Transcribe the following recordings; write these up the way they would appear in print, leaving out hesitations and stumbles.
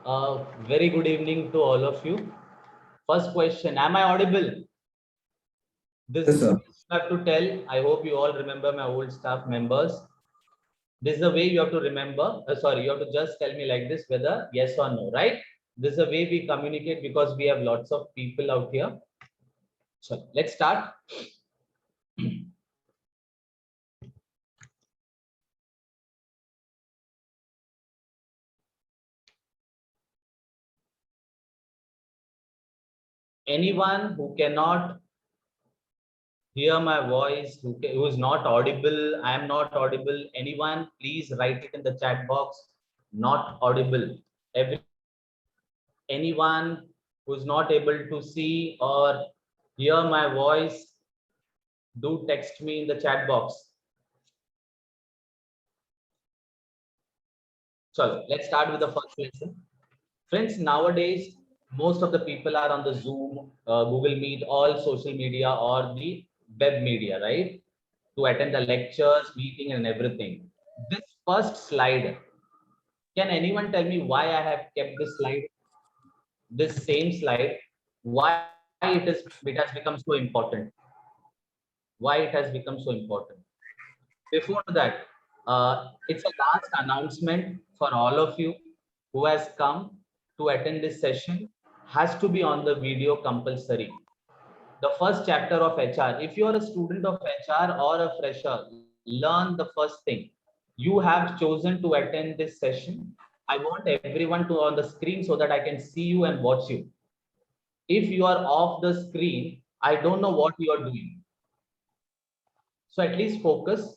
Very good evening to all of you. First question, am I audible? This Yes, is sir. I have to tell. I hope you all remember my old staff members. This is the way you have to remember. Sorry, you have to just tell me like this whether yes or no, right? This is the way we communicate because we have lots of people out here. So let's start. Anyone who cannot hear my voice, who is not audible, I am not audible. Anyone, please write it in the chat box. Not audible. Anyone who's not able to see or hear my voice, do text me in the chat box. So let's start with the first lesson. Friends, nowadays, most of the people are on the Zoom, Google Meet, all social media or the web media, right? To attend the lectures, meeting and everything. This first slide, can anyone tell me why I have kept this slide, this same slide, why it has become so important? Why it has become so important? Before that, it's a last announcement for all of you who has come to attend this session has to be on the video compulsory. The first chapter of HR. If you are a student of HR or a fresher, learn the first thing. You have chosen to attend this session. I want everyone to on the screen so that I can see you and watch you. If you are off the screen, I don't know what you are doing. So at least focus.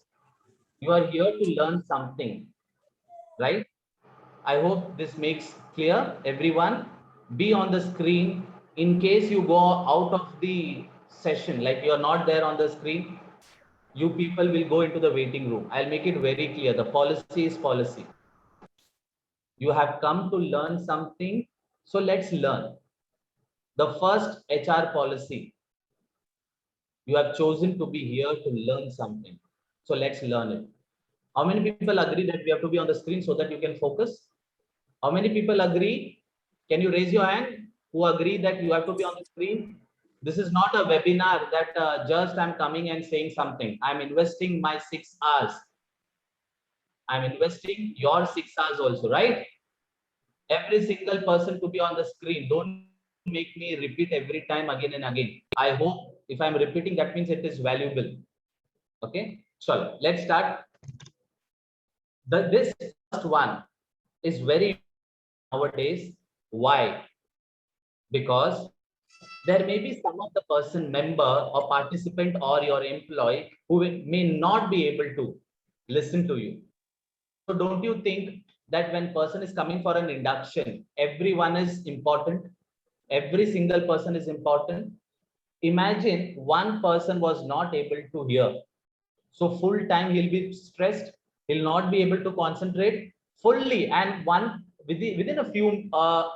You are here to learn something, right? I hope this makes clear. Everyone, be on the screen. In case you go out of the session, like you're not there on the screen, you people will go into the waiting room. I'll make it very clear. The policy is policy. You have come to learn something. So let's learn. The first HR policy. You have chosen to be here to learn something. So let's learn it. How many people agree that we have to be on the screen so that you can focus? How many people agree? Can you raise your hand who agree that you have to be on the screen? This is not a webinar that just I'm coming and saying something. I'm investing my 6 hours. I'm investing your 6 hours also, right? Every single person to be on the screen. Don't make me repeat every time again and again. I hope if I'm repeating, that means it is valuable. Okay, so let's start. This first one is very important nowadays. Why? Because there may be some of the person, member or participant or your employee who may not be able to listen to you. So don't you think that when person is coming for an induction, everyone is important? Every single person is important. Imagine one person was not able to hear. So full time he'll be stressed. He'll not be able to concentrate fully. And within a few,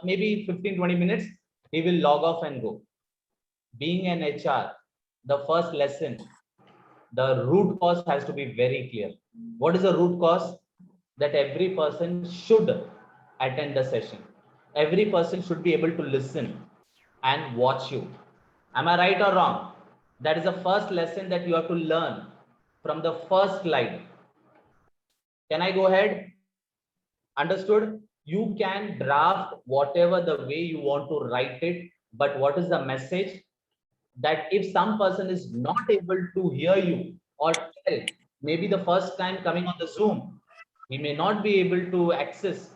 maybe 15-20 minutes, he will log off and go. Being an HR, the first lesson, the root cause has to be very clear. What is the root cause? That every person should attend the session. Every person should be able to listen and watch you. Am I right or wrong? That is the first lesson that you have to learn from the first slide. Can I go ahead? Understood? You can draft whatever the way you want to write it, but what is the message? That if some person is not able to hear you or tell, maybe the first time coming on the Zoom, he may not be able to access,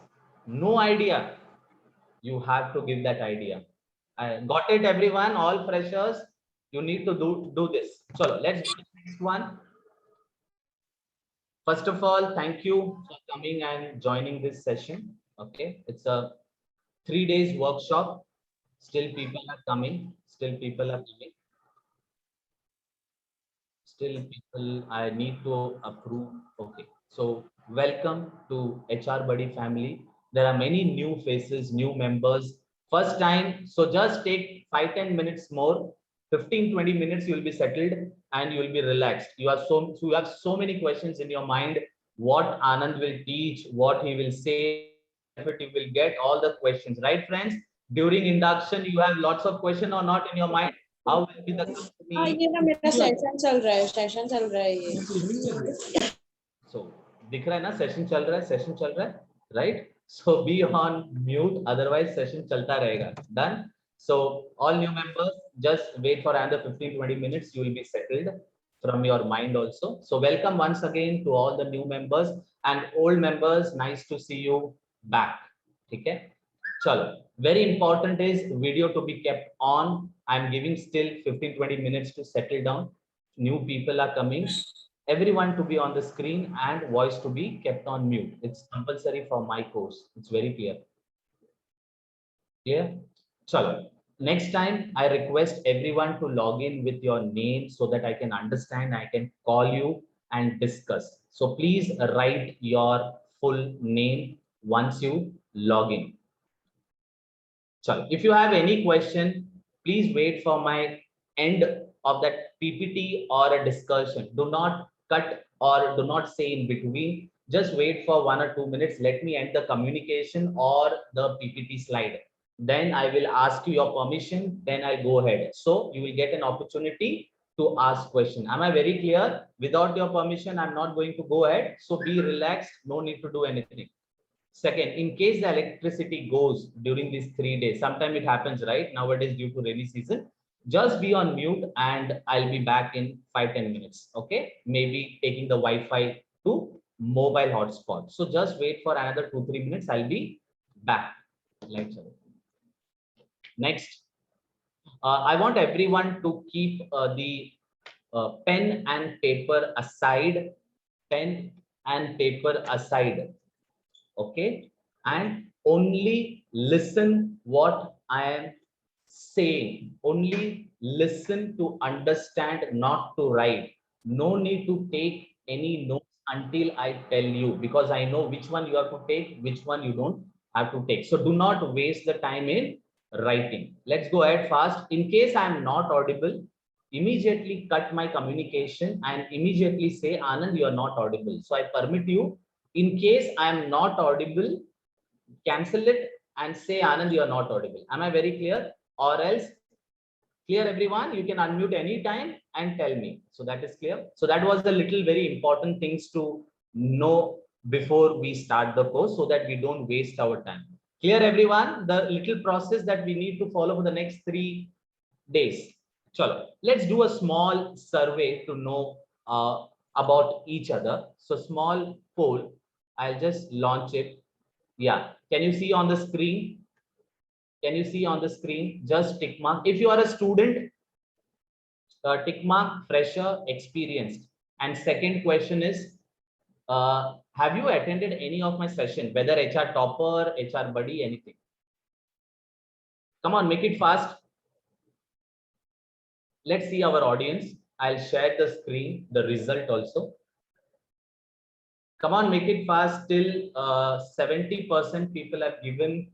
no idea. You have to give that idea. I got it, everyone, all freshers. You need to do this. So let's do the next one. First of all, thank you for coming and joining this session. Okay, it's a 3 days workshop. Still people are coming. Still people are coming. Still people I need to approve. Okay, so welcome to HR Buddy family. There are many new faces, new members, first time. So just take 5-10 minutes more, 15-20 minutes, you will be settled and you will be relaxed. You have so many questions in your mind, what Anand will teach, what he will say, benefit. You will get all the questions, right, friends? During induction, you have lots of questions or not in your mind? How will be the company? ये ना मेरा session चल रहा है ये. So दिख रहा है ना, सेशन चल रहा है, right? So be on mute, otherwise session चलता रहेगा. Done. So all new members, just wait for another 15-20 minutes. You will be settled from your mind also. So welcome once again to all the new members and old members. Nice to see you back. Okay. Chalo. Very important is video to be kept on. I'm giving still 15-20 minutes to settle down. New people are coming. Everyone to be on the screen and voice to be kept on mute. It's compulsory for my course. It's very clear. Clear? Chalo. Next time, I request everyone to log in with your name so that I can understand, I can call you and discuss. So please write your full name once you log in. Chalo. If you have any question, please wait for my end of that PPT or a discussion. Do not cut or do not say in between. Just wait for 1 or 2 minutes. Let me end the communication or the PPT slide. Then I will ask you your permission. Then I'll go ahead. So you will get an opportunity to ask question. Am I very clear? Without your permission, I'm not going to go ahead. So be relaxed. No need to do anything. Second, in case the electricity goes during these 3 days, sometime it happens, right? Nowadays, due to rainy season, just be on mute and I'll be back in 5-10 minutes. Okay. Maybe taking the Wi-Fi to mobile hotspot. So just wait for another 2-3 minutes. I'll be back. Next, I want everyone to keep the pen and paper aside. Pen and paper aside. Okay, and only listen what I am saying. Only listen to understand, not to write. No need to take any notes until I tell you, because I know which one you have to take, which one you don't have to take. So do not waste the time in writing. Let's go ahead fast. In case I am not audible, immediately cut my communication and immediately say, Anand, you are not audible. So I permit you. In case I am not audible, cancel it and say, Anand, you are not audible. Am I very clear? Or else, clear everyone, you can unmute anytime and tell me. So that is clear. So that was the little very important things to know before we start the course so that we don't waste our time. Clear everyone, the little process that we need to follow for the next 3 days. Chalo, let's do a small survey to know about each other. So small poll, I'll just launch it. Yeah, can you see on the screen? Can you see on the screen? Just tick mark. If you are a student, tick mark, fresher, experienced. And second question is, have you attended any of my session, whether HR topper, HR buddy, anything? Come on, make it fast. Let's see our audience. I'll share the screen, the result also. Come on, make it fast. Till 70% people have given.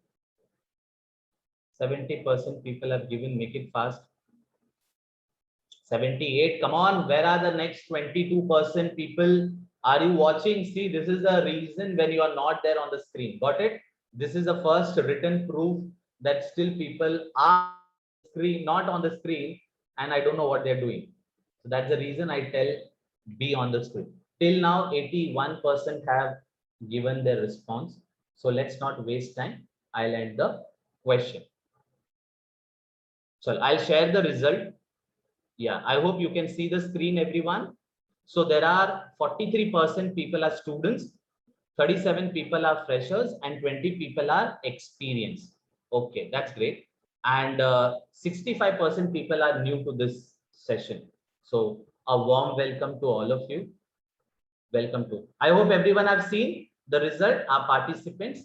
70% people have given. Make it fast. 78. Come on, where are the next 22% people? Are you watching? See, this is the reason when you are not there on the screen. Got it? This is the first written proof that still people are screen, not on the screen, and I don't know what they're doing. So that's the reason I tell be on the screen. Till now, 81% have given their response. So let's not waste time. I'll end the question. So I'll share the result. Yeah, I hope you can see the screen, everyone. So there are 43% people are students, 37 people are freshers, and 20 people are experienced. Okay, that's great. And 65% people are new to this session. So a warm welcome to all of you. Welcome to. I hope everyone have seen the result, our participants.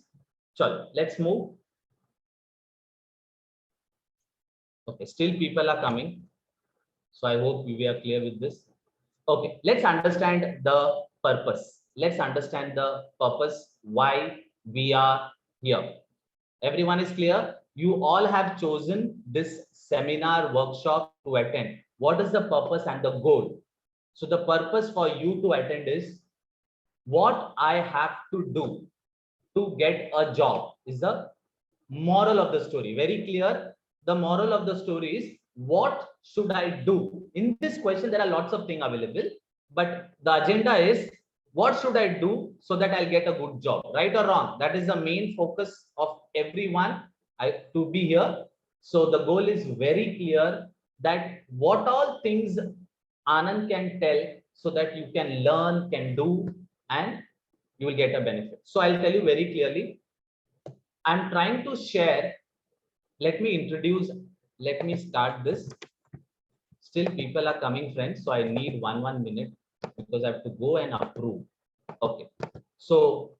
Chalo, let's move. Okay, still people are coming. So I hope we are clear with this. Okay, let's understand the purpose. Let's understand the purpose why we are here. Everyone is clear? You all have chosen this seminar workshop to attend. What is the purpose and the goal? So the purpose for you to attend is what I have to do to get a job is the moral of the story. Very clear. The moral of the story is, what should I do? In this question, there are lots of things available, but the agenda is, what should I do so that I'll get a good job? Right or wrong? That is the main focus of everyone to be here. So the goal is very clear, that what all things Anand can tell so that you can learn, can do, and you will get a benefit. So I'll tell you very clearly. I'm trying to share. Let me introduce. Let me start this. Still, people are coming, friends. So I need one minute because I have to go and approve. Okay. So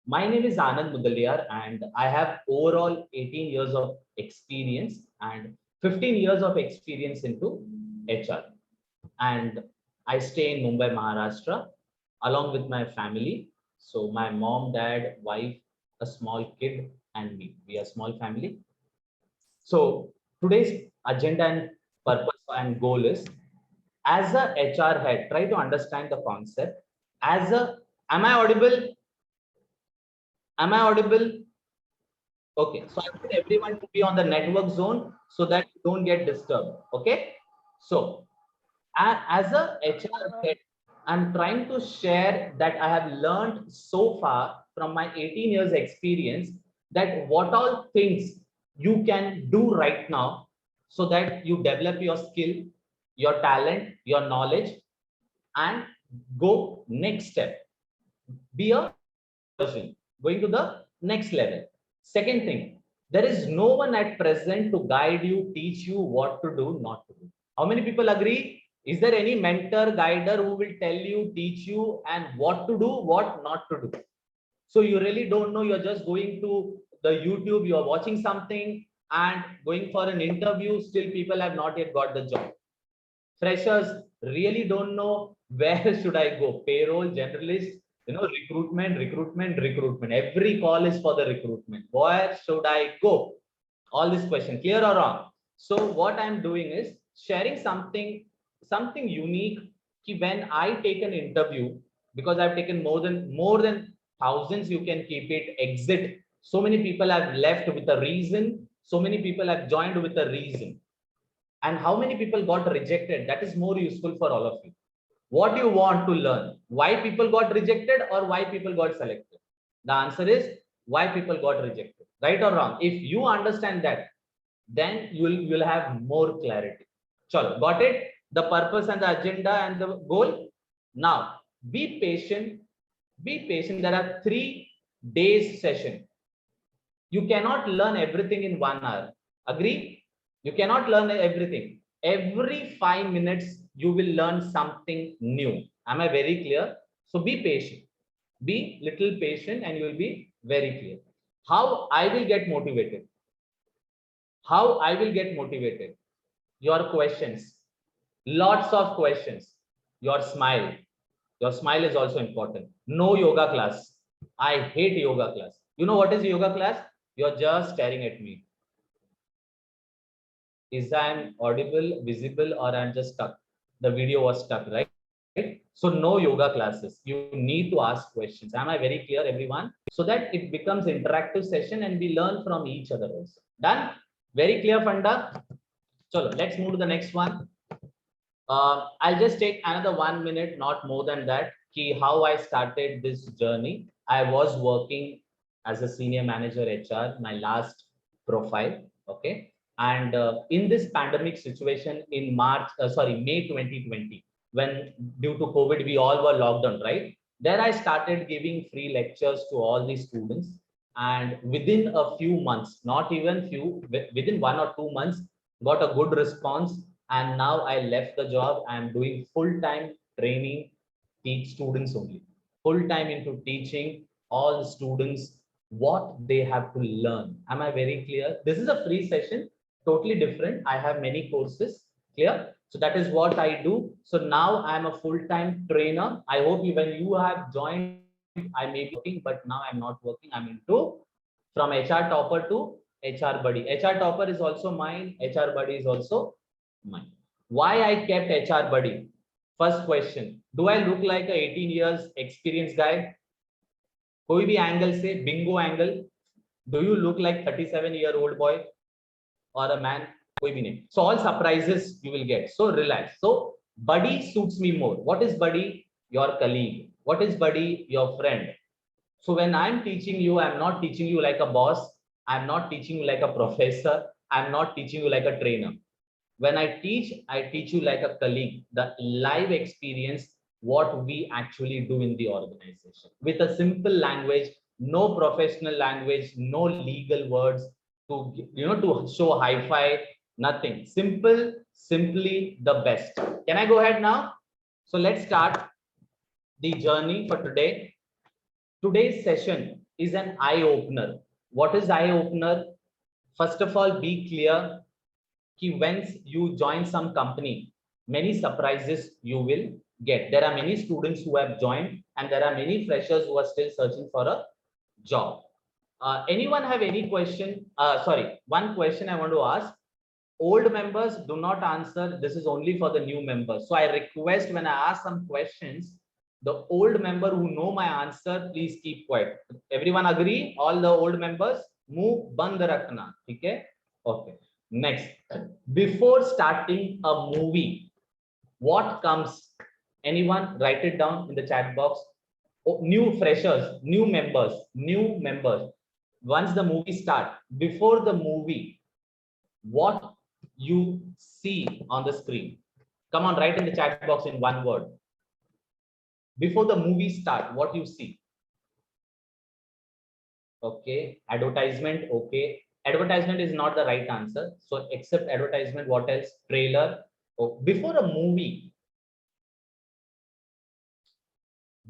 my name is Anand Mudalliar, and I have overall 18 years of experience and 15 years of experience into HR. And I stay in Mumbai, Maharashtra, along with my family. So my mom, dad, wife, a small kid, and me. We are a small family. So today's agenda and purpose and goal is, as a HR head, try to understand the concept. As a, am I audible? Am I audible? Okay, so I want everyone to be on the network zone so that you don't get disturbed. Okay, so as a HR head, I'm trying to share that I have learned so far from my 18 years experience, that what all things you can do right now so that you develop your skill, your talent, your knowledge, and go next step. Be a person going to the next level. Second thing, there is no one at present to guide you, teach you what to do, not to do. How many people agree? Is there any mentor, guider who will tell you, teach you, and what to do, what not to do? So you really don't know. You're just going to the YouTube, you're watching something and going for an interview. Still, people have not yet got the job. Freshers really don't know where should I go. Payroll, generalist, recruitment. Every call is for the recruitment. Where should I go? All this question, clear or wrong? So what I'm doing is sharing something unique. When I take an interview, because I've taken more than thousands, you can keep it, exit. So many people have left with a reason. So many people have joined with a reason. And how many people got rejected? That is more useful for all of you. What you want to learn, why people got rejected or why people got selected? The answer is why people got rejected. Right or wrong? If you understand that, then you'll have more clarity. Chalo, got it? The purpose and the agenda and the goal. Now be patient. Be patient. There are 3 days session. You cannot learn everything in 1 hour. Agree? You cannot learn everything. Every 5 minutes, you will learn something new. Am I very clear? So be patient. Be little patient and you will be very clear. How I will get motivated? How I will get motivated? Your questions. Lots of questions. Your smile. Your smile is also important. No yoga class. I hate yoga class. You know what is yoga class? You're just staring at me. Is I'm audible, visible, or I'm just stuck? The video was stuck, right? So no yoga classes. You need to ask questions. Am I very clear, everyone? So that it becomes interactive session and we learn from each other also. Done? Very clear, Funda? So let's move to the next one. I'll just take another 1 minute, not more than that. Key how I started this journey. I was working as a senior manager HR, my last profile. Okay. And in this pandemic situation in May 2020, when due to COVID, we all were locked down, right? There I started giving free lectures to all the students. And within a few months, not even few, within 1 or 2 months, got a good response. And now I left the job. I'm doing full-time training, teach students only, full-time into teaching all the students what they have to learn. Am I very clear? This is a free session, totally different. I have many courses, clear? So that is what I do. So now I'm a full-time trainer. I hope when you have joined, I may be working, but now I'm not working. I'm into from HR topper to HR buddy. HR topper is also mine. HR buddy is also mine. Why I kept HR buddy? First question, do I look like a 18 years experienced guy? कोई भी angle से, Bingo angle, do you look like 37-year-old boy or a man? कोई भी नहीं. So all surprises you will get. So relax. So buddy suits me more. What is buddy? Your colleague. What is buddy? Your friend. So when I'm teaching you, I'm not teaching you like a boss. I'm not teaching you like a professor. I'm not teaching you like a trainer. When I teach you like a colleague, the live experience, what we actually do in the organization with a simple language, no professional language, no legal words to, to show hi-fi, nothing. Simple, simply the best. Can I go ahead now? So let's start the journey for today. Today's session is an eye opener. What is eye opener? First of all, be clear कि once you join some company, many surprises you will get. There are many students who have joined and there are many freshers who are still searching for a job. Anyone have any question? Sorry, one question I want to ask. Old members do not answer. This is only for the new members. So I request when I ask some questions, the old member who know my answer, please keep quiet. Everyone agree? All the old members, move band rakhna. Okay? Okay. Next, before starting a movie, what comes? Anyone write it down in the chat box. Oh, new freshers, new members, new members. Once the movie start, before the movie, what you see on the screen? Come on, write in the chat box in one word. Before the movie start, what you see? Okay, advertisement. Okay, advertisement is not the right answer. So except advertisement, what else? Trailer. Oh, before a movie,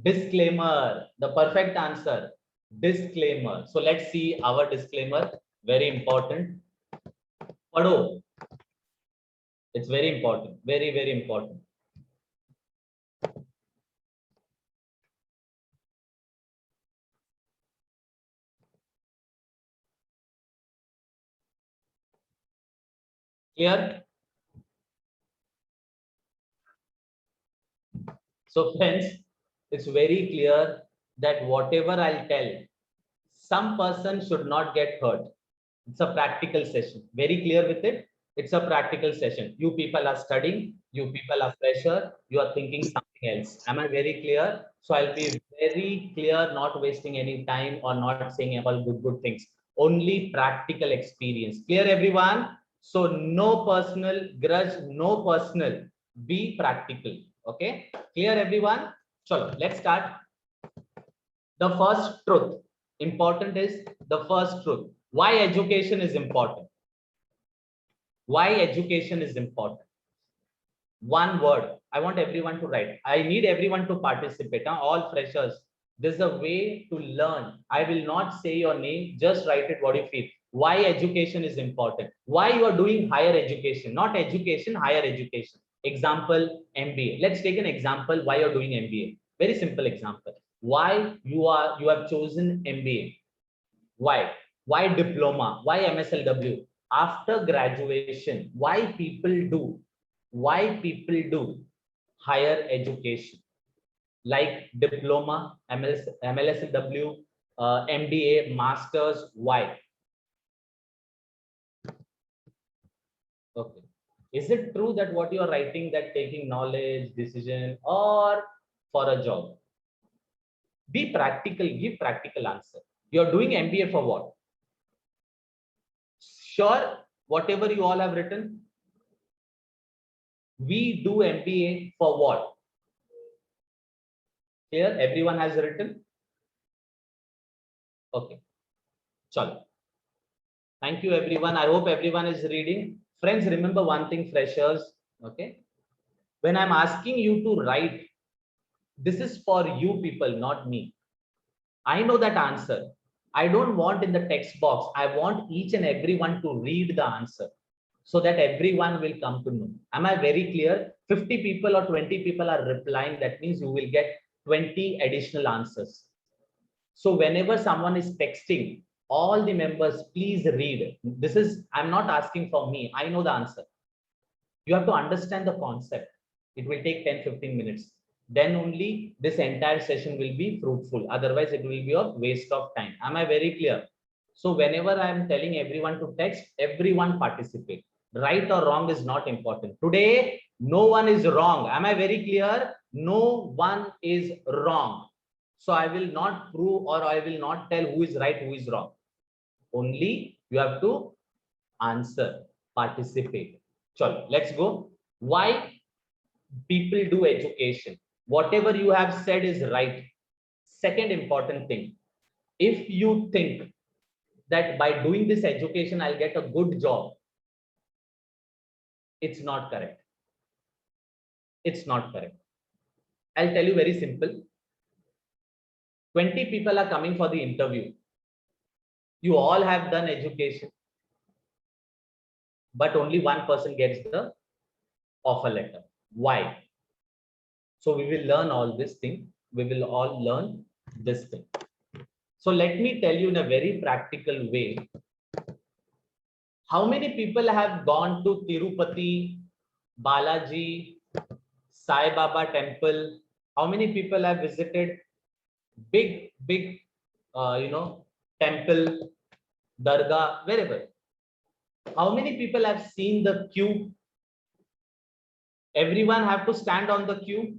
disclaimer. The perfect answer, disclaimer. So let's see our disclaimer. Very important. Padho. It's very important. Very, very important. Clear? So friends, it's very clear that whatever I'll tell, some person should not get hurt. It's a practical session. Very clear with it. It's a practical session. You people are studying. You people are fresher. You are thinking something else. Am I very clear? So I'll be very clear, not wasting any time or not saying all good things. Only practical experience. Clear, everyone? So no personal grudge, no personal. Be practical. Okay? Clear, everyone? Chalo, let's start. The first truth. Important is the first truth. Why education is important? Why education is important? One word. I want everyone to write. I need everyone to participate. All freshers. There's a way to learn. I will not say your name. Just write it what you feel. Why education is important? Why you are doing higher education? Not education, higher education. Example, MBA. Let's take an example why you're doing MBA. Very simple example. Why you have chosen MBA? Why? Why diploma? Why MSLW? After graduation, why people do? Why people do higher education? Like diploma, MLSW, MBA, masters. Why? Okay. Is it true that what you are writing, that taking knowledge, decision, or for a job? Be practical, give practical answer. You're doing MBA for what? Sure, whatever you all have written, we do MBA for what? Here, everyone has written. Okay, chalo. Thank you, everyone. I hope everyone is reading. Friends, remember one thing, freshers. Okay, when I'm asking you to write, this is for you people, not me. I know that answer. I don't want in the text box. I want each and everyone to read the answer so that everyone will come to know. Am I very clear? 50 people or 20 people are replying. That means you will get 20 additional answers. So whenever someone is texting, all the members, please read. This is, I'm not asking for me. I know the answer. You have to understand the concept. It will take 10-15 minutes. then only this entire session will be fruitful. Otherwise, it will be a waste of time. Am I very clear? So whenever I am telling everyone to text, everyone participate. Right or wrong is not important. Today, no one is wrong. Am I very clear? No one is wrong. So I will not prove or I will not tell who is right, who is wrong. Only you have to answer, participate. Chalo, let's go. Why people do education? Whatever you have said is right. Second important thing, if you think that by doing this education, I'll get a good job, it's not correct. It's not correct. I'll tell you very simple. 20 people are coming for the interview. You all have done education, but only one person gets the offer letter. Why? So we will learn all this thing. We will all learn this thing. So let me tell you in a very practical way. How many people have gone to Tirupati, Balaji, Sai Baba temple? How many people have visited big temple, dargah, wherever? How many people have seen the queue? Everyone have to stand on the queue.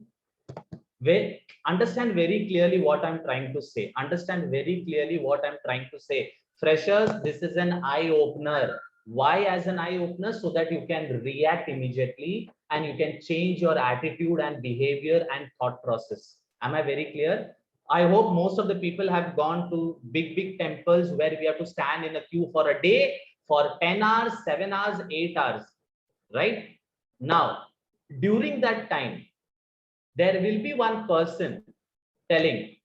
Well, understand very clearly what I'm trying to say. Understand very clearly what I'm trying to say. Freshers, this is an eye opener. Why as an eye opener? So that you can react immediately and you can change your attitude and behavior and thought process. Am I very clear? I hope most of the people have gone to big temples where we have to stand in a queue for a day for 10 hours, 7 hours, 8 hours, right? Now, during that time, there will be one person telling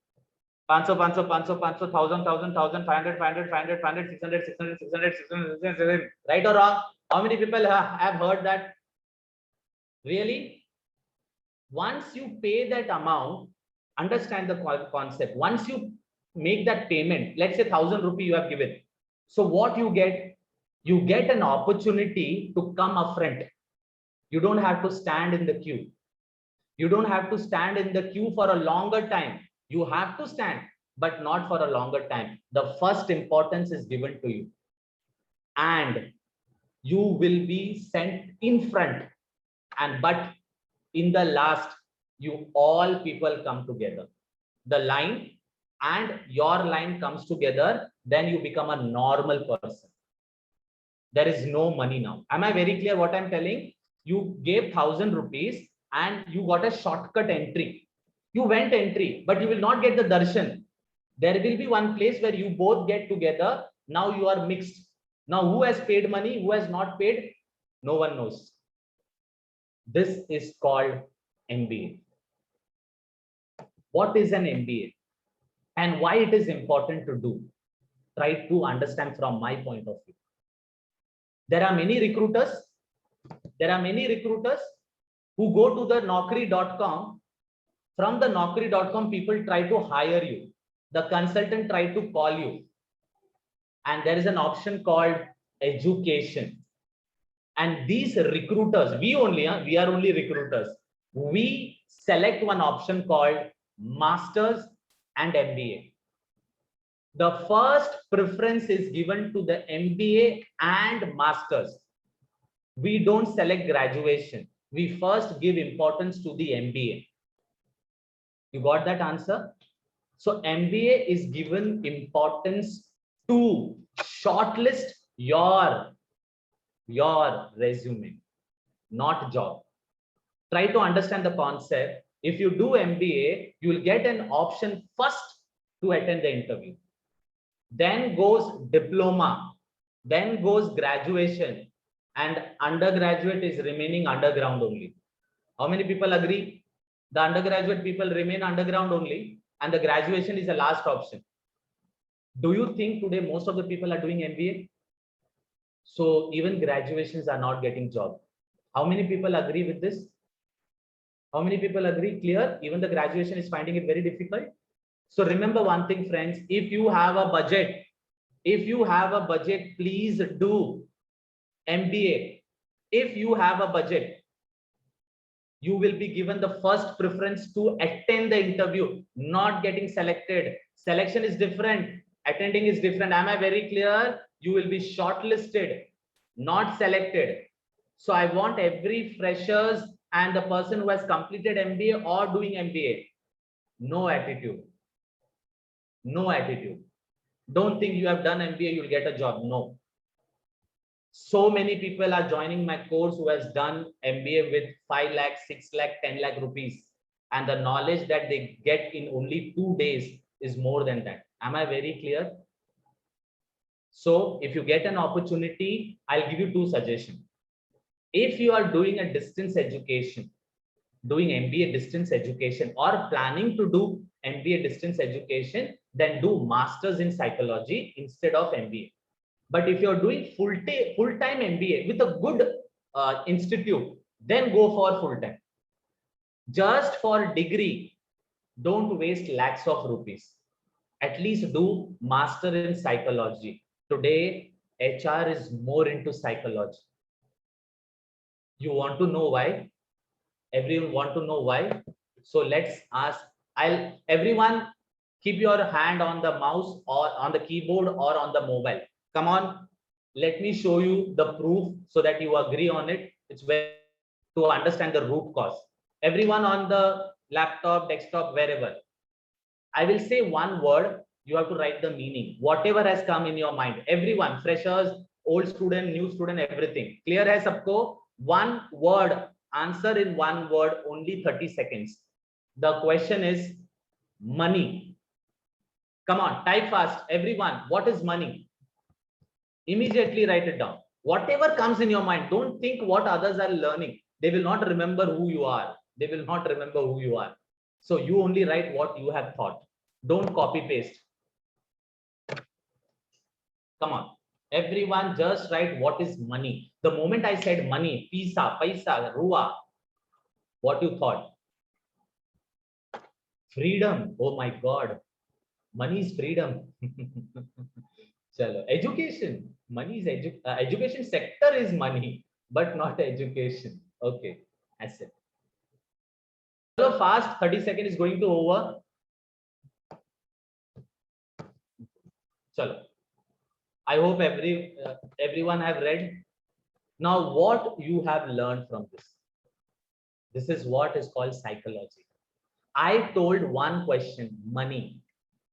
500, 500, 500, 500, 1000, 1000, 1000, 500, 500, 500, 500, 600, 600, 600, 600, 600, right or wrong? How many people have heard that? Really? Once you pay that amount, understand the concept. Once you make that payment, let's say 1000 rupee you have given. So what you get? You get an opportunity to come up front. You don't have to stand in the queue. You don't have to stand in the queue for a longer time. You have to stand, but not for a longer time. The first importance is given to you. And you will be sent in front. And but in the last, you all people come together. The line and your line comes together, then you become a normal person. There is no money now. Am I very clear what I'm telling? You gave 1000 rupees and you got a shortcut entry. You went entry, but you will not get the darshan. There will be one place where you both get together. Now you are mixed. Now who has paid money, who has not paid? No one knows. This is called MBA. What is an MBA and why it is important to do? Try to understand from my point of view. There are many recruiters. There are many recruiters who go to the naukri.com. From the naukri.com, people try to hire you. The consultant try to call you. And there is an option called education. And these recruiters, we are only recruiters. We select one option called Masters and MBA. The first preference is given to the MBA and Masters. We don't select graduation. We first give importance to the MBA. You got that answer? So MBA is given importance to shortlist your resume, not job. Try to understand the concept. If you do MBA, you will get an option first to attend the interview. Then goes diploma, then goes graduation, and undergraduate is remaining underground only. How many people agree? The undergraduate people remain underground only, and the graduation is the last option. Do you think today most of the people are doing MBA? So even graduations are not getting job. How many people agree with this? How many people agree? Clear? Even the graduation is finding it very difficult. So remember one thing, friends, if you have a budget, please do MBA. If you have a budget, you will be given the first preference to attend the interview, not getting selected. Selection is different, attending is different. Am I very clear? You will be shortlisted, not selected. So I want every freshers and the person who has completed MBA or doing MBA, no attitude, no attitude. Don't think you have done MBA, you'll get a job. No. So many people are joining my course who has done MBA with 5 lakh, 6 lakh, 10 lakh rupees. And the knowledge that they get in only 2 days is more than that. Am I very clear? So if you get an opportunity, I'll give you 2 suggestions. If you are doing a distance education, doing MBA distance education or planning to do MBA distance education, then do masters in psychology instead of MBA. But if you're doing full-time MBA with a good institute, then go for full-time. Just for degree, don't waste lakhs of rupees. At least do master in psychology. Today, HR is more into psychology. You want to know why? Everyone want to know why? So let's ask. Everyone keep your hand on the mouse or on the keyboard or on the mobile. Come on, let me show you the proof so that you agree on it. It's very to understand the root cause. Everyone on the laptop, desktop, wherever. I will say one word, you have to write the meaning, whatever has come in your mind. Everyone, freshers, old student, new student, everything. Clear hai sabko? One word, answer in one word, only 30 seconds. The question is money. Come on, type fast. Everyone, what is money? Immediately write it down. Whatever comes in your mind, don't think what others are learning. They will not remember who you are. They will not remember who you are. So you only write what you have thought. Don't copy paste. Come on. Everyone just write what is money. The moment I said money, paisa, rua, what you thought? Freedom. Oh my God. Money is freedom. Chalo. Education. Money is education sector is money, but not education. Okay. Asset. So fast, 30 seconds is going to over. Chalo. I hope everyone have read. Now, what you have learned from this? This is what is called psychology. I told one question, money,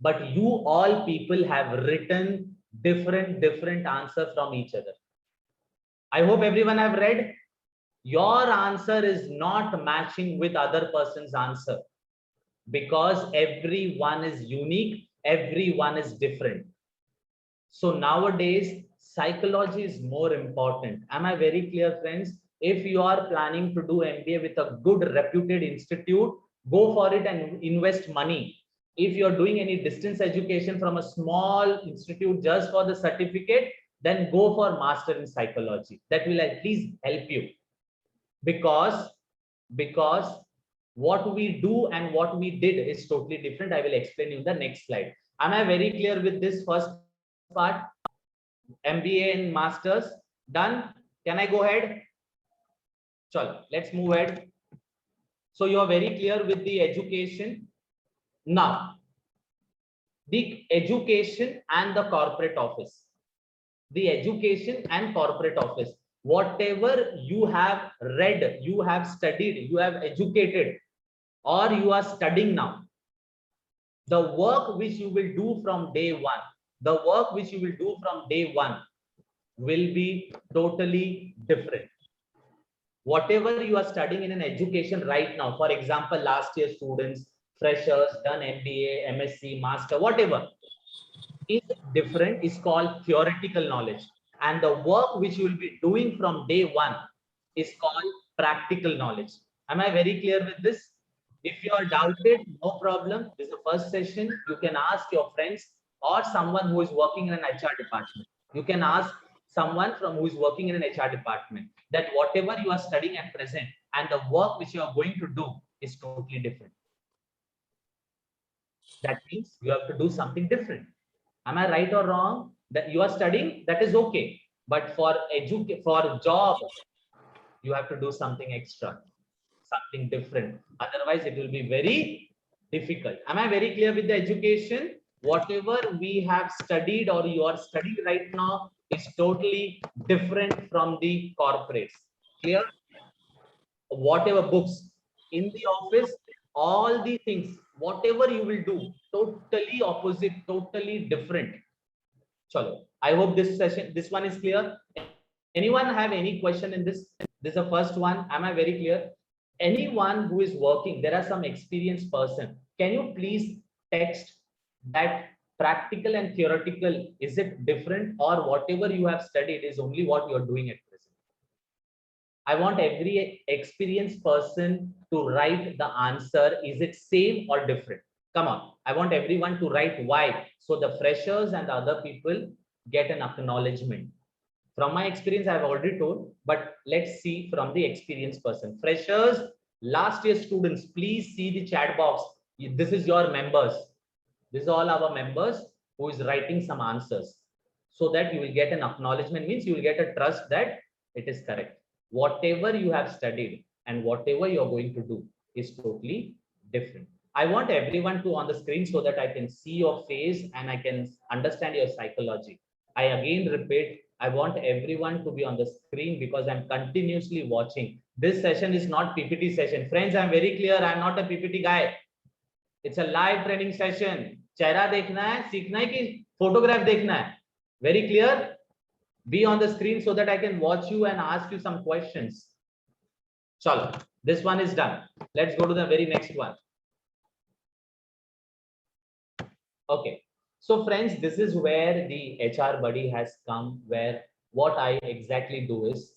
but you all people have written different answers from each other. I hope everyone have read. Your answer is not matching with other person's answer because everyone is unique, everyone is different. So nowadays, psychology is more important. Am I very clear, friends? If you are planning to do MBA with a good reputed institute, go for it and invest money. If you're doing any distance education from a small institute just for the certificate, then go for master in psychology. That will at least help you. Because what we do and what we did is totally different. I will explain you in the next slide. Am I very clear with this first part? MBA and masters done. Can I go ahead? Chalo, let's move ahead. So you are very clear with the education. Now, the education and the corporate office. The education and corporate office. Whatever you have read, you have studied, you have educated, or you are studying now. The work which you will do from day one, will be totally different. Whatever you are studying in an education right now, for example, last year students, freshers, done MBA, MSc, master, whatever, is different, is called theoretical knowledge. And the work which you will be doing from day one is called practical knowledge. Am I very clear with this? If you are doubted, no problem. This is the first session. You can ask your friends or someone who is working in an HR department. You can ask someone from who is working in an HR department that whatever you are studying at present and the work which you are going to do is totally different. That means you have to do something different. Am I right or wrong? That you are studying, that is okay. But for job, you have to do something extra. something different. Otherwise, it will be very difficult. Am I very clear with the education? Whatever we have studied or you are studying right now is totally different from the corporates. Clear? Whatever books in the office, all the things, whatever you will do, totally opposite, totally different. Chalo. I hope this session, this one is clear. Anyone have any question in this? This is the first one. Am I very clear? Anyone who is working, there are some experienced person. Can you please text that practical and theoretical, is it different, or whatever you have studied is only what you are doing at present? I want every experienced person to write the answer. Is it same or different? Come on. I want everyone to write why. So the freshers and the other people get an acknowledgement. From my experience, I've already told, but let's see from the experienced person. Freshers, last year students, please see the chat box. This is your members. This is all our members who is writing some answers, so that you will get an acknowledgement, means you will get a trust that it is correct. Whatever you have studied and whatever you're going to do is totally different. I want everyone to on the screen so that I can see your face and I can understand your psychology. I again repeat, I want everyone to be on the screen because I'm continuously watching. This session is not PPT session. Friends, I'm very clear. I'm not a PPT guy. It's a live training session. चेहरा देखना है, सीखना है कि photograph देखना है. Very clear? Be on the screen so that I can watch you and ask you some questions. Chalo, this one is done. Let's go to the very next one. Okay. So friends, this is where the HR buddy has come, where what I exactly do is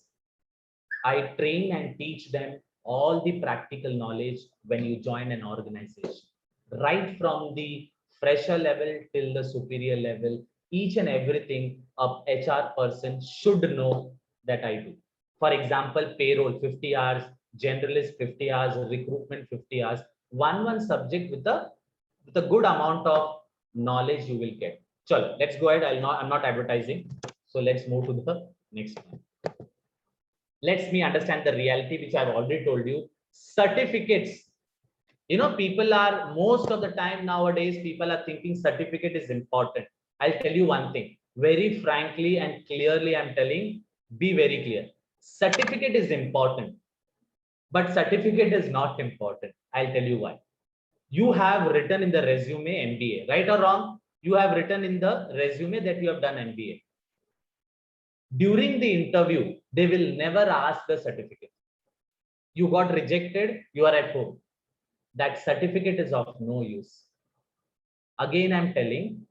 I train and teach them all the practical knowledge when you join an organization, right from the fresher level till the superior level. Each and everything a HR person should know that I do. For example, payroll 50 hours, generalist 50 hours, recruitment 50 hours, one subject with a good amount of knowledge you will get. Chalo, let's go ahead. I'm not advertising. So let's move to the next one. Let's me understand the reality, which I've already told you. Certificates. You know, people are, most of the time nowadays, people are thinking certificate is important. I'll tell you one thing, very frankly and clearly, I'm telling, be very clear. Certificate is important, but certificate is not important. I'll tell you why. You have written in the resume MBA, right or wrong? You have written in the resume that you have done MBA. During the interview, they will never ask the certificate. You got rejected, you are at home. That certificate is of no use. Again, I'm telling,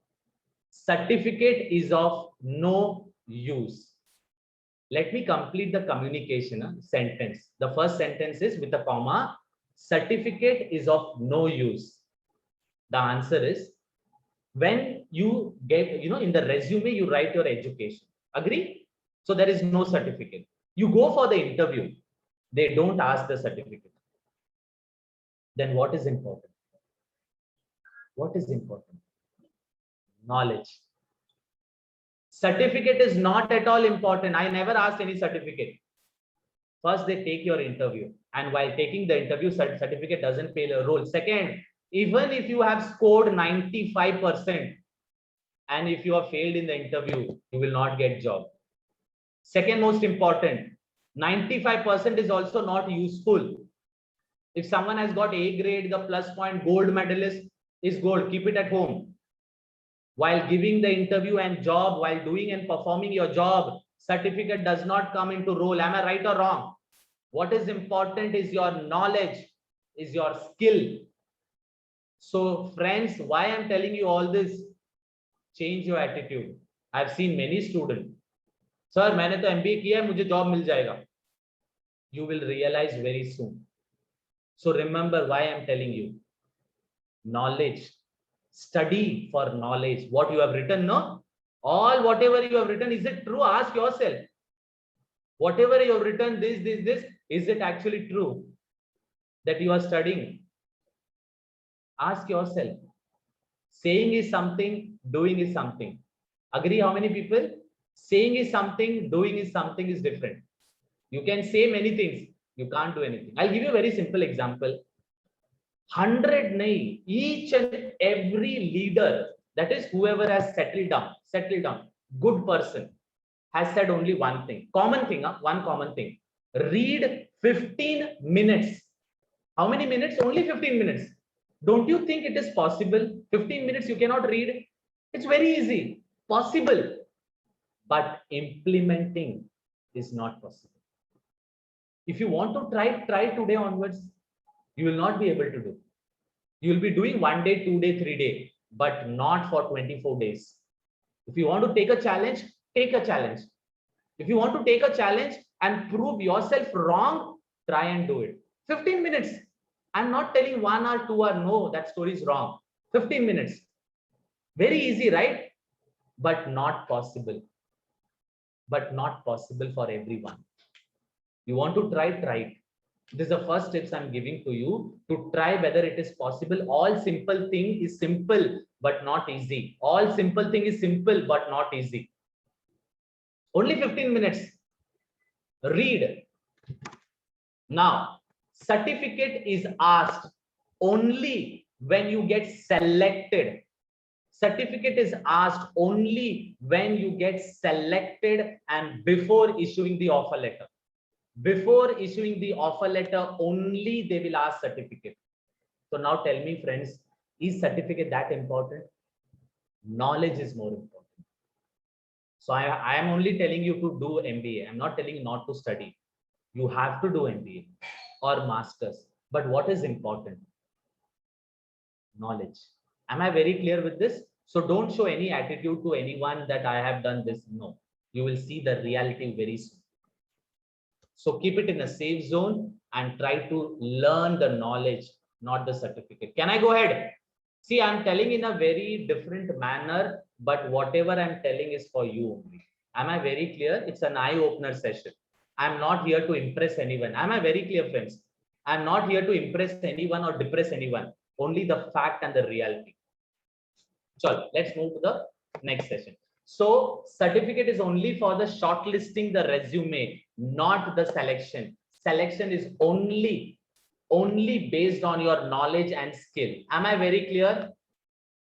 certificate is of no use. Let me complete the communication sentence. The first sentence is with a comma, certificate is of no use. The answer is, when you get, in the resume, you write your education. Agree? So there is no certificate. You go for the interview, they don't ask the certificate. Then what is important? What is important? Knowledge. Certificate is not at all important. I never asked any certificate. First, they take your interview. And while taking the interview, certificate doesn't play a role. Second, even if you have scored 95%, and if you have failed in the interview, you will not get job. Second most important, 95% is also not useful. If someone has got A grade, the plus point gold medalist is gold, keep it at home. While giving the interview and job, while doing and performing your job, certificate does not come into role. Am I right or wrong? What is important is your knowledge, is your skill. So friends, why I'm telling you all this? Change your attitude. I've seen many students. Sir, मैंने तो MBA किया है, मुझे job मिल जाएगा. You will realize very soon. So remember why I'm telling you. Knowledge. Study for knowledge. What you have written, no? All whatever you have written, is it true? Ask yourself. Whatever you have written, this, is it actually true that you are studying? Ask yourself. Saying is something, doing is something. Agree how many people? Saying is something, doing is something is different. You can say many things, You can't do anything. I'll give you a very simple example. 100 nahi, each and every leader, that is whoever has settled down, good person, has said only one thing, common thing, one common thing. Read 15 minutes. How many minutes? Only 15 minutes. Don't you think it is possible? 15 minutes you cannot read? It's very easy. Possible. But implementing is not possible. If you want to try today onwards. You will not be able to do. You will be doing 1 day, 2 day, 3 day, but not for 24 days. If you want to take a challenge, take a challenge. If you want to take a challenge and prove yourself wrong, try and do it. 15 minutes. I'm not telling 1 or 2 or no, that story is wrong. 15 minutes. Very easy, right? But not possible. But not possible for everyone. You want to try it. This is the first tips I'm giving to you to try whether it is possible. All simple thing is simple, but not easy. All simple thing is simple, but not easy. Only 15 minutes. Read. Now, certificate is asked only when you get selected. Certificate is asked only when you get selected and before issuing the offer letter. Before issuing the offer letter, only they will ask certificate. So now tell me, friends, is certificate that important? Knowledge is more important. So I am only telling you to do MBA. I'm not telling you not to study. You have to do MBA or masters. But what is important? Knowledge. Am I very clear with this? So don't show any attitude to anyone that I have done this. No, you will see the reality very soon. So keep it in a safe zone and try to learn the knowledge, not the certificate. Can I go ahead? See, I'm telling in a very different manner, but whatever I'm telling is for you only. Am I very clear? It's an eye-opener session. I'm not here to impress anyone. Am I very clear, friends? I'm not here to impress anyone or depress anyone. Only the fact and the reality. So let's move to the next session. So certificate is only for the shortlisting the resume, not the selection. Selection is only based on your knowledge and skill. Am I very clear?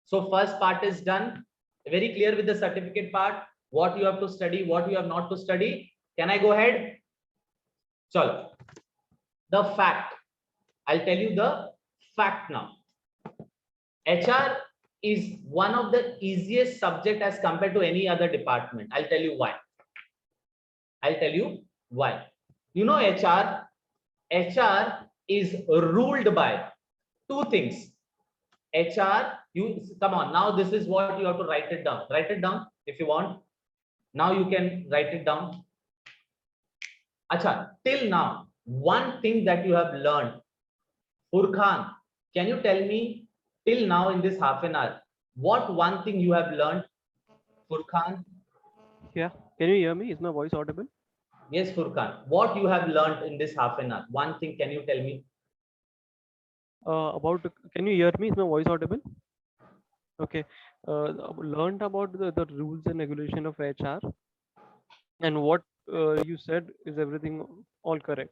So first part is done. Very clear with the certificate part, what you have to study, what you have not to study. Can I go ahead? So the fact, I'll tell you the fact now. HR is one of the easiest subject as compared to any other department. I'll tell you why. You know, HR is ruled by two things. HR, you come on, now this is what you have to write it down. Write it down if you want. Now you can write it down. Acha, till now, one thing that you have learned. Furkhan, can you tell me till now in this half an hour, what one thing you have learned? Furkhan? Yeah, can you hear me? Is my voice audible? Yes, Furkhan. What you have learned in this half an hour? One thing, can you tell me? Can you hear me? Is my voice audible? Okay. Learned about the rules and regulation of HR, and what you said is everything all correct.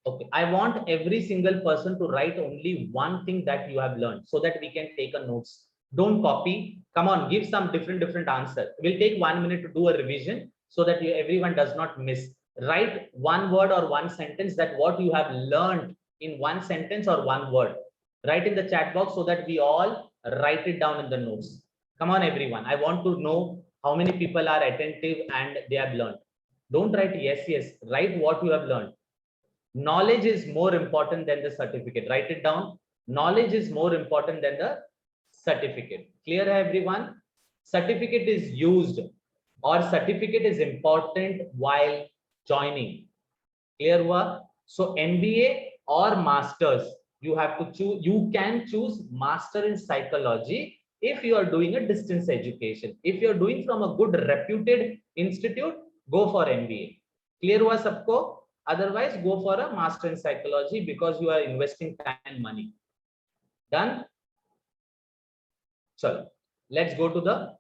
Okay, I want every single person to write only one thing that you have learned so that we can take a notes. Don't copy. Come on, give some different answer. We'll take 1 minute to do a revision so that everyone does not miss. Write one word or one sentence that what you have learned in one sentence or one word. Write in the chat box so that we all write it down in the notes. Come on, everyone. I want to know how many people are attentive and they have learned. Don't write yes. Write what you have learned. Knowledge is more important than the certificate. Write it down. Knowledge is more important than the certificate. Clear, everyone? Certificate is used or certificate is important while joining. Clear? So MBA or masters, you have to choose. You can choose master in psychology if you are doing a distance education. If you are doing from a good reputed institute, go for MBA. Clear हुआ सबको? Otherwise, go for a master in psychology because you are investing time and money. Done? So let's go to the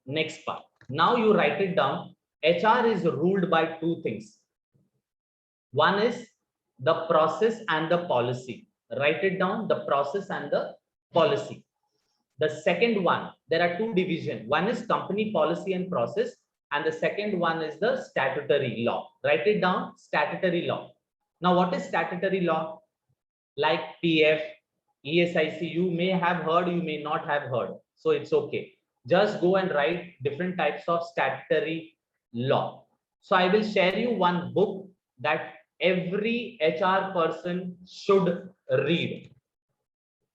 next part. Now you write it down. HR is ruled by two things. One is the process and the policy. Write it down, the process and the policy. The second one, there are two divisions. One is company policy and process, and the second one is the statutory law. Write it down, statutory law. Now, what is statutory law? Like PF, ESIC, you may have heard, you may not have heard. So it's okay. Just go and write different types of statutory law. So I will share you one book that every HR person should read.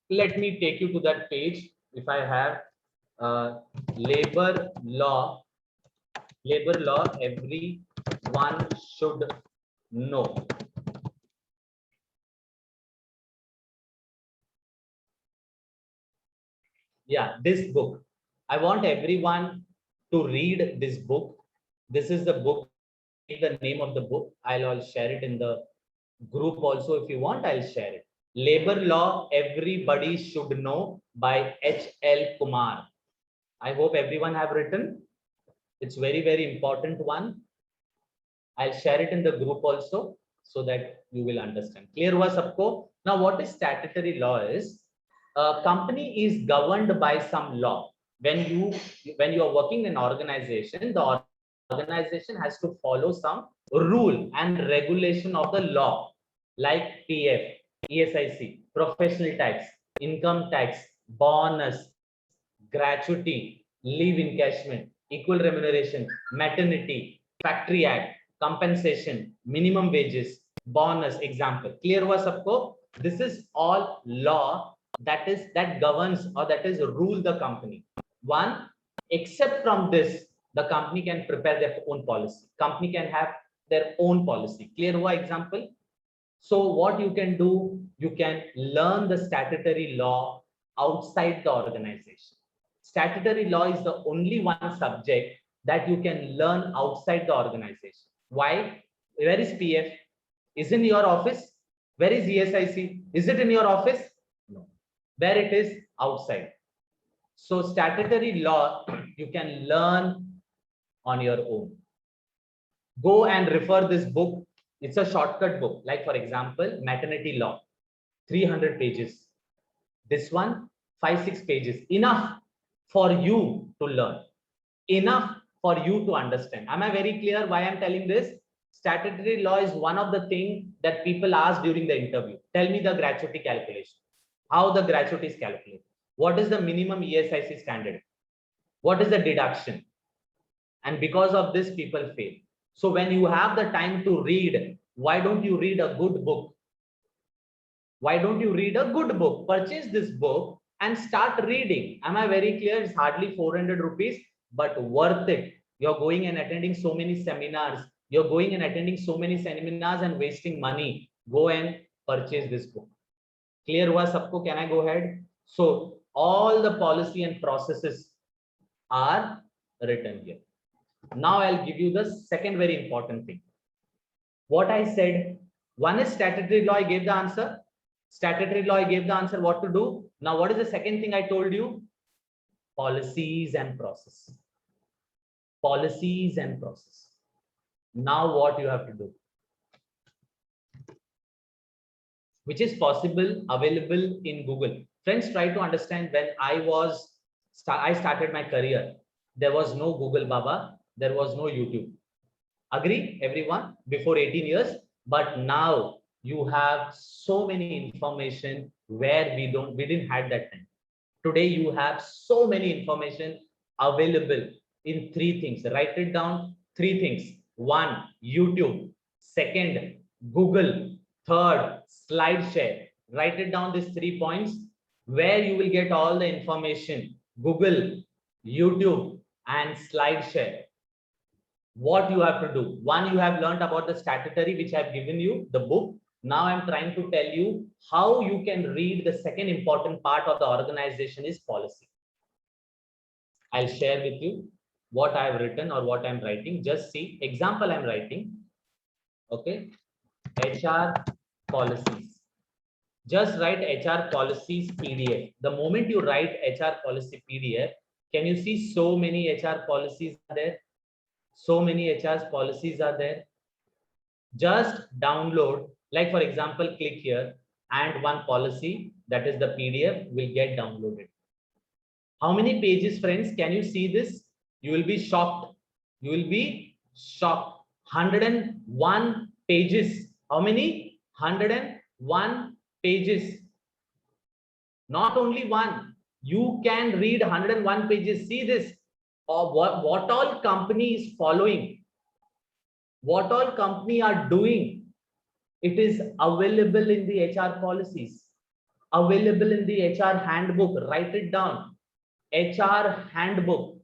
Let me take you to that page. If I have labor law, everyone should know. Yeah, this book. I want everyone to read this book. This is the book, the name of the book. I'll share it in the group also. If you want, I'll share it. Labor Law, Everybody Should Know by H.L. Kumar. I hope everyone have written. It's very, very important one. I'll share it in the group also so that you will understand. Clear हुआ सबको? Now, what is statutory law is, a company is governed by some law. When you are working in an organization, the organization has to follow some rule and regulation of the law, like PF, ESIC, professional tax, income tax, bonus, gratuity, leave encashment, equal remuneration, maternity, factory act, compensation, minimum wages, bonus, example. Clear हुआ सबको? This is all law that governs or that is rule the company. One, except from this, the company can prepare their own policy. Company can have their own policy. Clear हुआ example? So what you can do, you can learn the statutory law outside the organization. Statutory law is the only one subject that you can learn outside the organization. Why? Where is PF? Is in your office? Where is ESIC? Is it in your office? No. Where it is? Outside. So statutory law, you can learn on your own. Go and refer this book. It's a shortcut book. Like for example, maternity law, 300 pages. This one, 5-6 pages. Enough for you to learn. Enough for you to understand. Am I very clear why I'm telling this? Statutory law is one of the things that people ask during the interview. Tell me the gratuity calculation. How the gratuity is calculated. What is the minimum ESIC standard? What is the deduction? And because of this, people fail. So when you have the time to read, why don't you read a good book? Why don't you read a good book? Purchase this book and start reading. Am I very clear? It's hardly 400 rupees, but worth it. You're going and attending so many seminars. You're going and attending so many seminars and wasting money. Go and purchase this book. Clear हुआ सबको? Can I go ahead? So all the policy and processes are written here. Now I'll give you the second very important thing. What I said, one is statutory law, I gave the answer. Statutory law, I gave the answer what to do. Now, what is the second thing I told you? Policies and process. Policies and process. Now, what you have to do? Which is possible, available in Google. Friends, try to understand when I started my career, there was no Google Baba, there was no YouTube. Agree, everyone? Before 18 years, but now you have so many information where we didn't have that time. Today you have so many information available in 3 things. Write it down. 3 things. 1, YouTube. 2nd, Google. 3rd, SlideShare. Write it down, these 3 points where you will get all the information. Google, YouTube, and SlideShare. What you have to do? 1, you have learned about the statutory, which I have given you, the book. Now I'm trying to tell you how you can read the second important part of the organization is policy. I'll share with you what I have written or what I'm writing. Just see, example I'm writing. Okay, HR policies. Just write HR policies PDF. The moment you write HR policy PDF, can you see so many HR policies are there? So many HR policies are there. Just download Like for example, click here and one policy, that is the PDF, will get downloaded. How many pages, friends? Can you see this? You will be shocked. You will be shocked. 101 pages. How many? 101 pages. Not only one. You can read 101 pages. See this. Or what all company is following. What all company are doing. It is available in the HR policies. Available in the HR handbook. Write it down. HR handbook.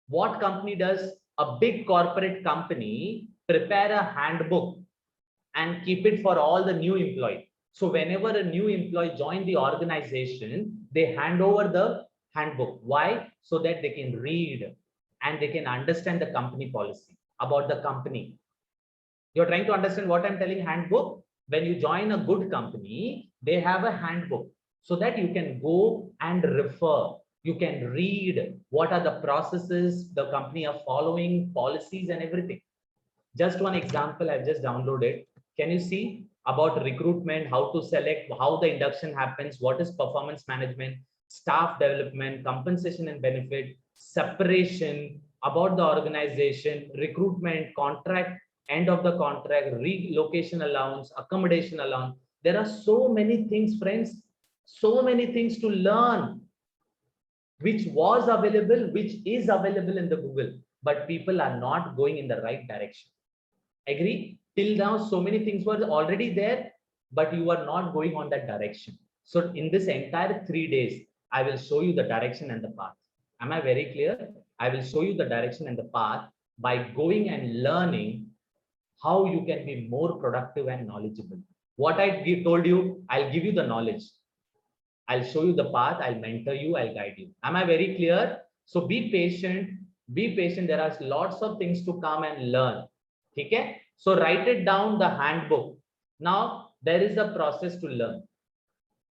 What company does? A big corporate company prepare a handbook and keep it for all the new employees. So whenever a new employee join the organization, they hand over the handbook. Why? So that they can read and they can understand the company policy about the company. You're trying to understand what I'm telling. Handbook. When you join a good company, they have a handbook so that you can go and refer. You can read what are the processes the company are following, policies and everything. Just one example I've just downloaded. Can you see about recruitment, how to select, how the induction happens, what is performance management, staff development, compensation and benefit, separation, about the organization, recruitment, contract, end of the contract, relocation allowance, accommodation allowance. There are so many things, friends, so many things to learn, which was available, which is available in the Google, but people are not going in the right direction. Agree? Till now, so many things were already there, but you are not going on that direction. So in this entire 3 days, I will show you the direction and the path. Am I very clear? I will show you the direction and the path by going and learning how you can be more productive and knowledgeable. What I told you, I'll give you the knowledge. I'll show you the path. I'll mentor you. I'll guide you. Am I very clear? So be patient. Be patient. There are lots of things to come and learn. Okay? So write it down, the handbook. Now, there is a process to learn.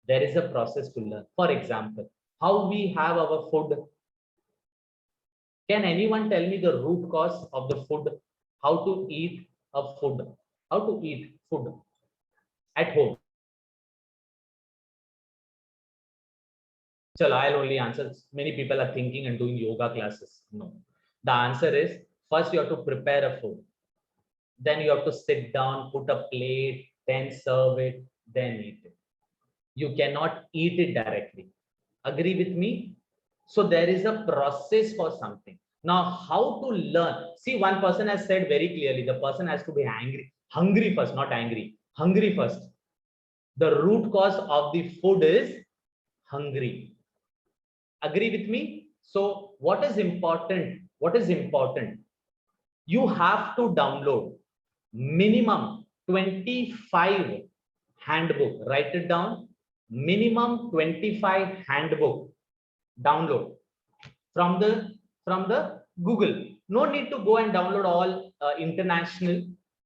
There is a process to learn. For example, how we have our food. Can anyone tell me the root cause of the food? How to eat a food? How to eat food at home? Chalo, I'll only answer. Many people are thinking and doing yoga classes. No. The answer is, first you have to prepare a food. Then you have to sit down, put a plate, then serve it, then eat it. You cannot eat it directly. Agree with me? So there is a process for something. Now, how to learn? See, one person has said very clearly, the person has to be hungry first, not angry. Hungry first. The root cause of the food is hungry. Agree with me? So what is important? What is important? You have to download minimum 25 handbook. Write it down. Minimum 25 handbook. Download from the Google. No need to go and download all international.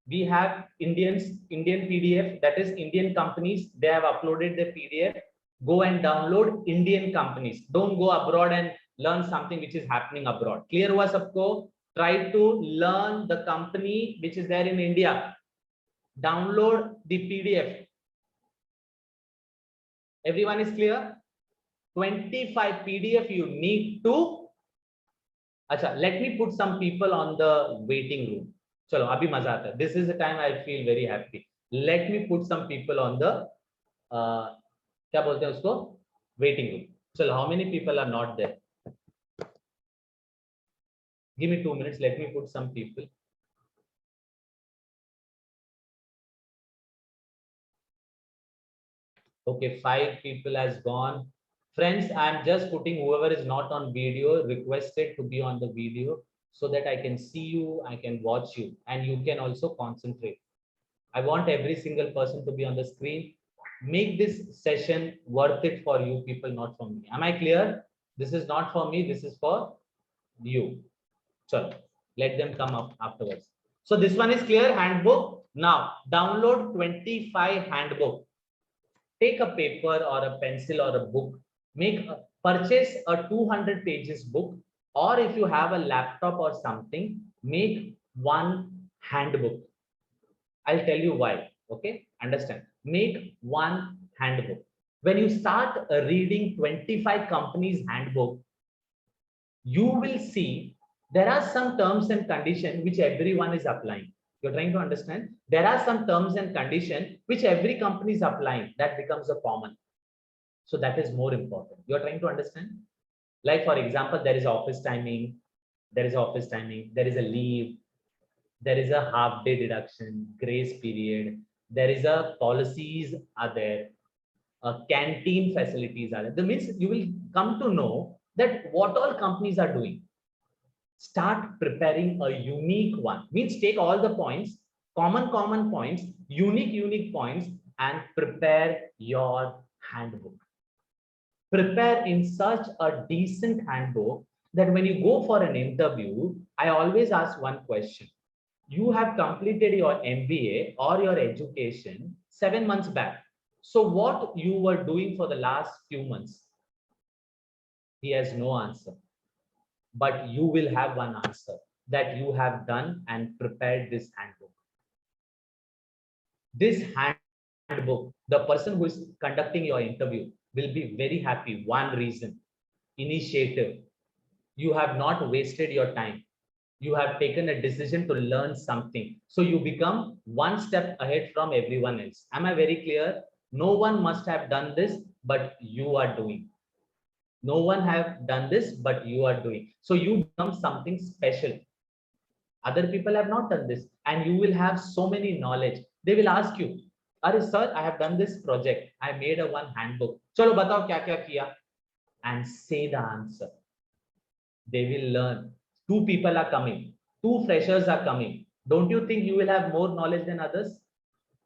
We have Indian PDF, that is Indian companies. They have uploaded the PDF. Go and download Indian companies. Don't go abroad and learn something which is happening abroad. Clear हुआ सबको? Try to learn the company which is there in India. Download the PDF. Everyone is clear? 25 PDF you need to. Acha, let me put some people on the waiting room. Chalo, abhi maza aata hai. This is the time I feel very happy. Let me put some people on the क्या बोलते हैं उसको, waiting room. Chalo, how many people are not there? Give me 2 minutes. Let me put some people. Okay, 5 people has gone. Friends, I'm just putting whoever is not on video, requested to be on the video so that I can see you, I can watch you, and you can also concentrate. I want every single person to be on the screen. Make this session worth it for you people, not for me. Am I clear? This is not for me, this is for you. So let them come up afterwards. So this one is clear, handbook. Now download 25 handbook. Take a paper or a pencil or a book, purchase a 200 pages book, or if you have a laptop or something, make one handbook. I'll tell you why. Okay, understand. Make one handbook. When you start reading 25 companies handbook, you will see there are some terms and conditions which everyone is applying. You're trying to understand. There are some terms and conditions which every company is applying. That becomes a common. So that is more important. You're trying to understand. Like for example, there is office timing. There is office timing. There is a leave. There is a half day deduction, grace period. There is a policies are there. Canteen facilities are there. That means you will come to know that what all companies are doing. Start preparing a unique one. Means take all the points, common points, unique points, and prepare your handbook. Prepare in such a decent handbook that when you go for an interview, I always ask one question. You have completed your MBA or your education 7 months back. So what you were doing for the last few months? He has no answer, but you will have one answer that you have done and prepared this handbook. This handbook, the person who is conducting your interview will be very happy. One reason, initiative. You have not wasted your time. You have taken a decision to learn something. So you become one step ahead from everyone else. Am I very clear? No one must have done this, but you are doing. No one have done this, but you are doing. So you become something special. Other people have not done this, and you will have so many knowledge. They will ask you, "Are sir, I have done this project. I made a one handbook. Chalo batao kya kya kiya," and say the answer. They will learn. Two people are coming. Two freshers are coming. Don't you think you will have more knowledge than others?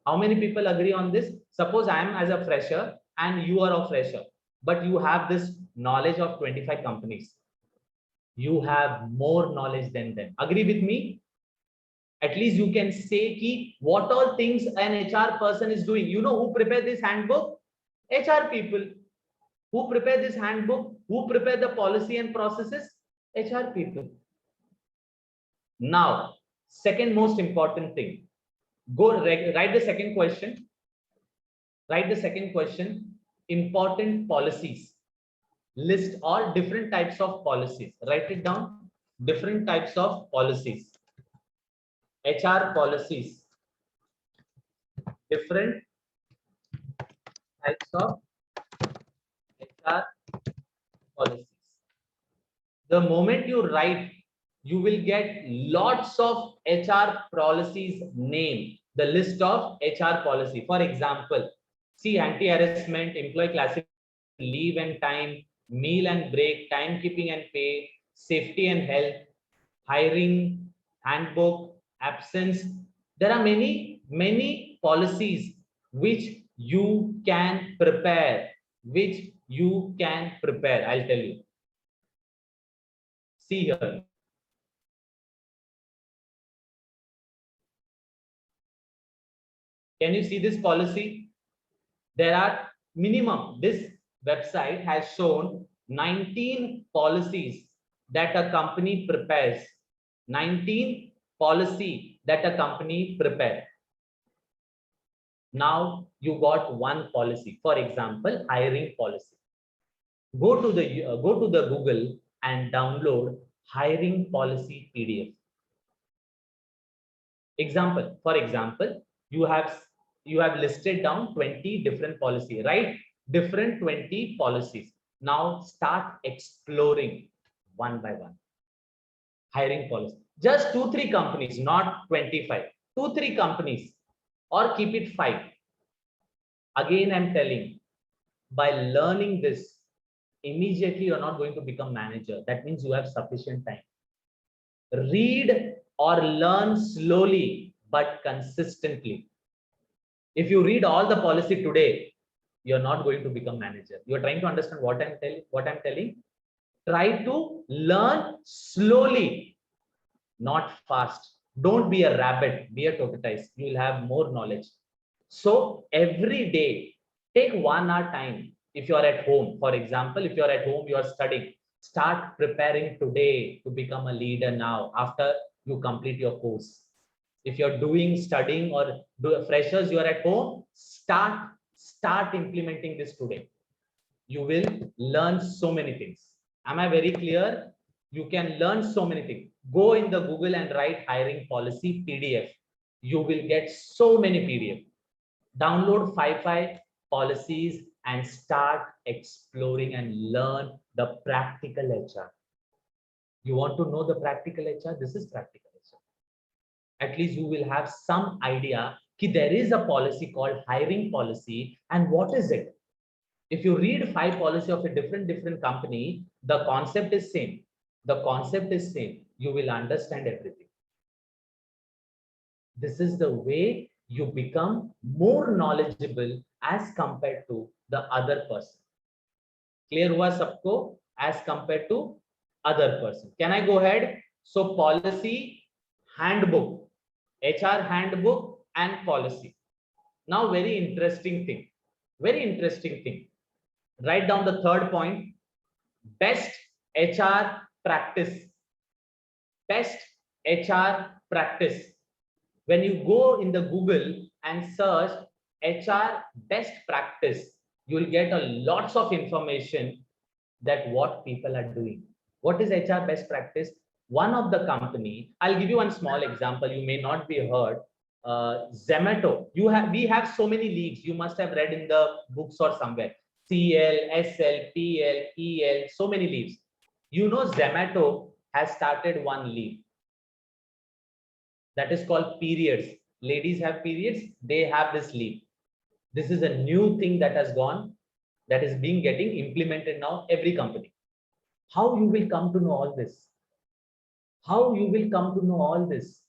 How many people agree on this? Suppose I am as a fresher and you are a fresher, but you have this knowledge of 25 companies. You have more knowledge than them. Agree with me? At least you can say ki, what all things an HR person is doing. You know who prepared this handbook? HR people. Who prepare this handbook? Who prepare the policy and processes? HR people. Now, second most important thing. Go write the second question. Write the second question. Important policies. List all different types of policies. Write it down. Different types of policies. HR policies. Different types of HR policies. The moment you write, you will get lots of HR policies name, the list of HR policy. For example, see anti-harassment, employee classification, leave and time, meal and break, timekeeping and pay, safety and health, hiring, handbook, absence. There are many policies which you can prepare, I'll tell you. See here. Can you see this policy? There are minimum, this website has shown 19 policies that a company prepares. 19 policy that a company prepares. Now you got one policy. For example, hiring policy. Go to the Google and download hiring policy PDF. For example, you have listed down 20 different policies, right? Different 20 policies. Now start exploring one by one. Hiring policy. Just 2-3 companies, not 25. 2-3 companies, or keep it 5. Again, I'm telling, by learning this, immediately you're not going to become manager. That means you have sufficient time. Read or learn slowly but consistently. If you read all the policy today, you're not going to become manager. You're trying to understand what I'm telling. Try to learn slowly, not fast. Don't be a rabbit, be a tortoise. You will have more knowledge. So every day, take 1 hour time. If you are at home, for example, if you are at home, you are studying, start preparing today to become a leader now after you complete your course. If you're doing studying or do freshers, you are at home, start implementing this today. You will learn so many things. Am I very clear? You can learn so many things. Go in the Google and write hiring policy PDF. You will get so many PDF. Download 5 policies and start exploring and learn the practical HR. You want to know the practical HR? This is practical HR. At least you will have some idea that there is a policy called hiring policy, and what is it? If you read 5 policy of a different company, the concept is same. The concept is same. You will understand everything. This is the way you become more knowledgeable as compared to the other person. Clear हुआ सबको? As compared to other person. Can I go ahead? So policy, handbook, HR handbook and policy. Now very interesting thing. Very interesting thing. Write down the third point. Best HR practice. Best HR practice. When you go in the Google and search HR best practice, you will get a lots of information that what people are doing. What is HR best practice? One of the company, I'll give you one small example. You may not be heard. Zomato. We have so many leagues. You must have read in the books or somewhere. CL, SL, PL, EL, so many leaves. You know, Zomato has started one leave. That is called periods. Ladies have periods, they have this leave. This is a new thing that has gone, that is being getting implemented now, every company. How you will come to know all this? How you will come to know all this?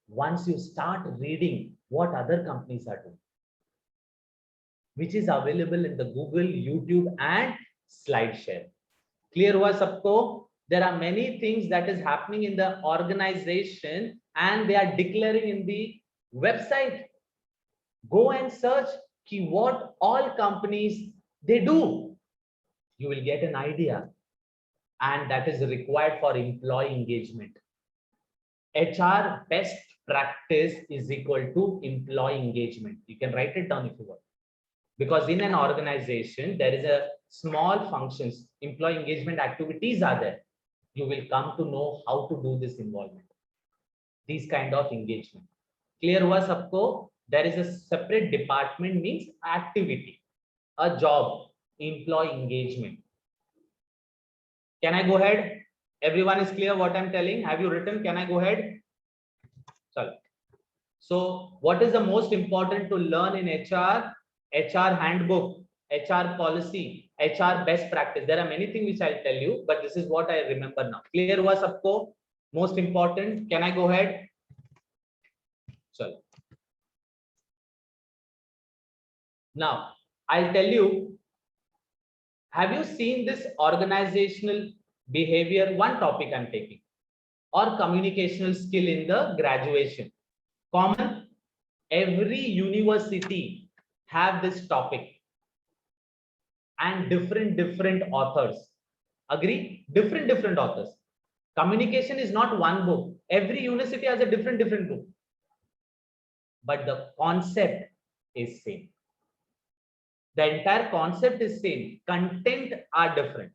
Once you start reading what other companies are doing, which is available in the Google, YouTube and SlideShare. Clear hua sabko? There are many things that is happening in the organization and they are declaring in the website. Go and search what all companies they do. You will get an idea, and that is required for employee engagement. HR best practice is equal to employee engagement. You can write it down if you want. Because in an organization, there is a small functions, employee engagement activities are there. You will come to know how to do this involvement, these kind of engagement. Clear hua sabko? There is a separate department, means activity, a job, employee engagement. Can I go ahead? Everyone is clear what I'm telling? Have you written? Can I go ahead? Sorry. So what is the most important to learn in HR? HR handbook, HR policy, HR best practice. There are many things which I'll tell you, but this is what I remember now. Clear hua sabko? Most important. Can I go ahead? Sorry. Now, I'll tell you, have you seen this organizational behavior? One topic I'm taking, or communicational skill in the graduation. Common, every university have this topic and different authors. Agree? Different authors. Communication is not one book. Every university has a different book. But the concept is same. The entire concept is same. Content are different.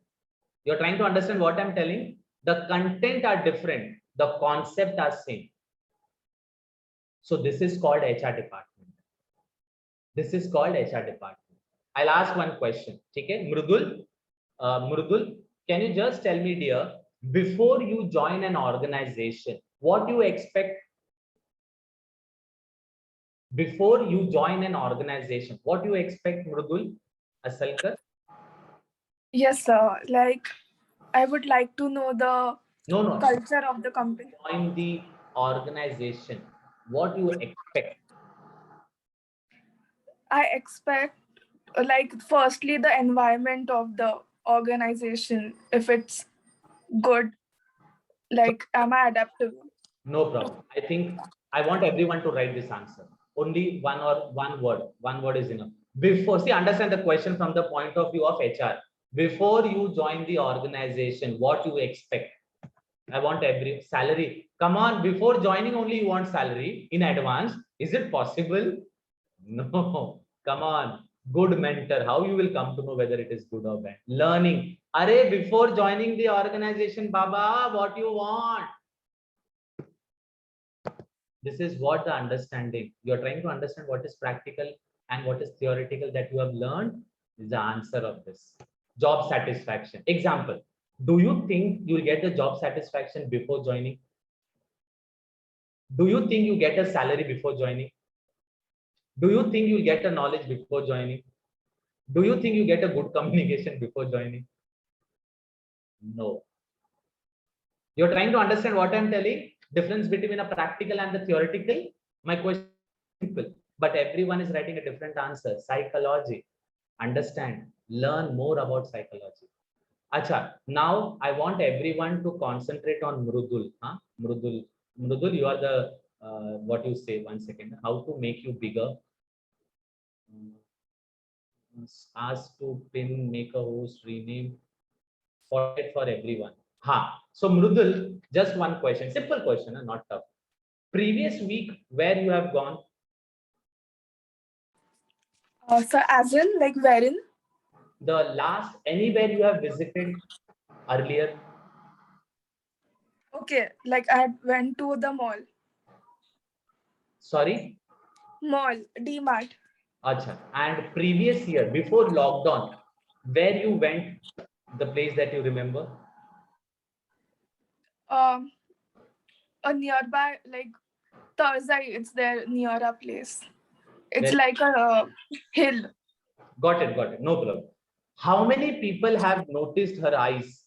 You're trying to understand what I'm telling? The content are different. The concept are same. So this is called HR department. This is called HR department. I'll ask one question. Okay, Mrudul, can you just tell me, dear, before you join an organization, what you expect? Before you join an organization, what you expect, Mrudul Asalkar? Yes, sir. Like, I would like to know the No. culture of the company. Join the organization. What you expect? I expect, like, firstly, the environment of the organization. If it's good, like, am I adaptable? No problem. I think I want everyone to write this answer. Only one word. One word is enough. Before, see, understand the question from the point of view of HR. Before you join the organization, what you expect? I want every salary. Come on, before joining only you want salary in advance. Is it possible? No. Come on. Good mentor, how you will come to know whether it is good or bad? Learning. Arey, before joining the organization, Baba, what you want? This is what the understanding. You're trying to understand what is practical and what is theoretical that you have learned is the answer of this. Job satisfaction. Example. Do you think you'll get the job satisfaction before joining? Do you think you get a salary before joining? Do you think you'll get a knowledge before joining? Do you think you get a good communication before joining? No. You're trying to understand what I'm telling? Difference between a practical and the theoretical? My question is simple, but everyone is writing a different answer. Psychology. Understand. Learn more about psychology. Acha, now I want everyone to concentrate on Mrudul. Huh? Mrudul. Mrudul, you are the, what you say, 1 second. How to make you bigger? Ask to pin, make a host, rename, forget for everyone. Ha. So Mrudul, just one question, simple question, not tough. Previous week, where you have gone? So as in, like, wherein? The last, anywhere you have visited earlier? Okay, like I went to the mall. Sorry? Mall, D-Mart. Acha. And previous year, before lockdown, where you went, the place that you remember? A nearby, like Thursday, it's there near a place. It's Where? like a hill. Got it, no problem. How many people have noticed her eyes?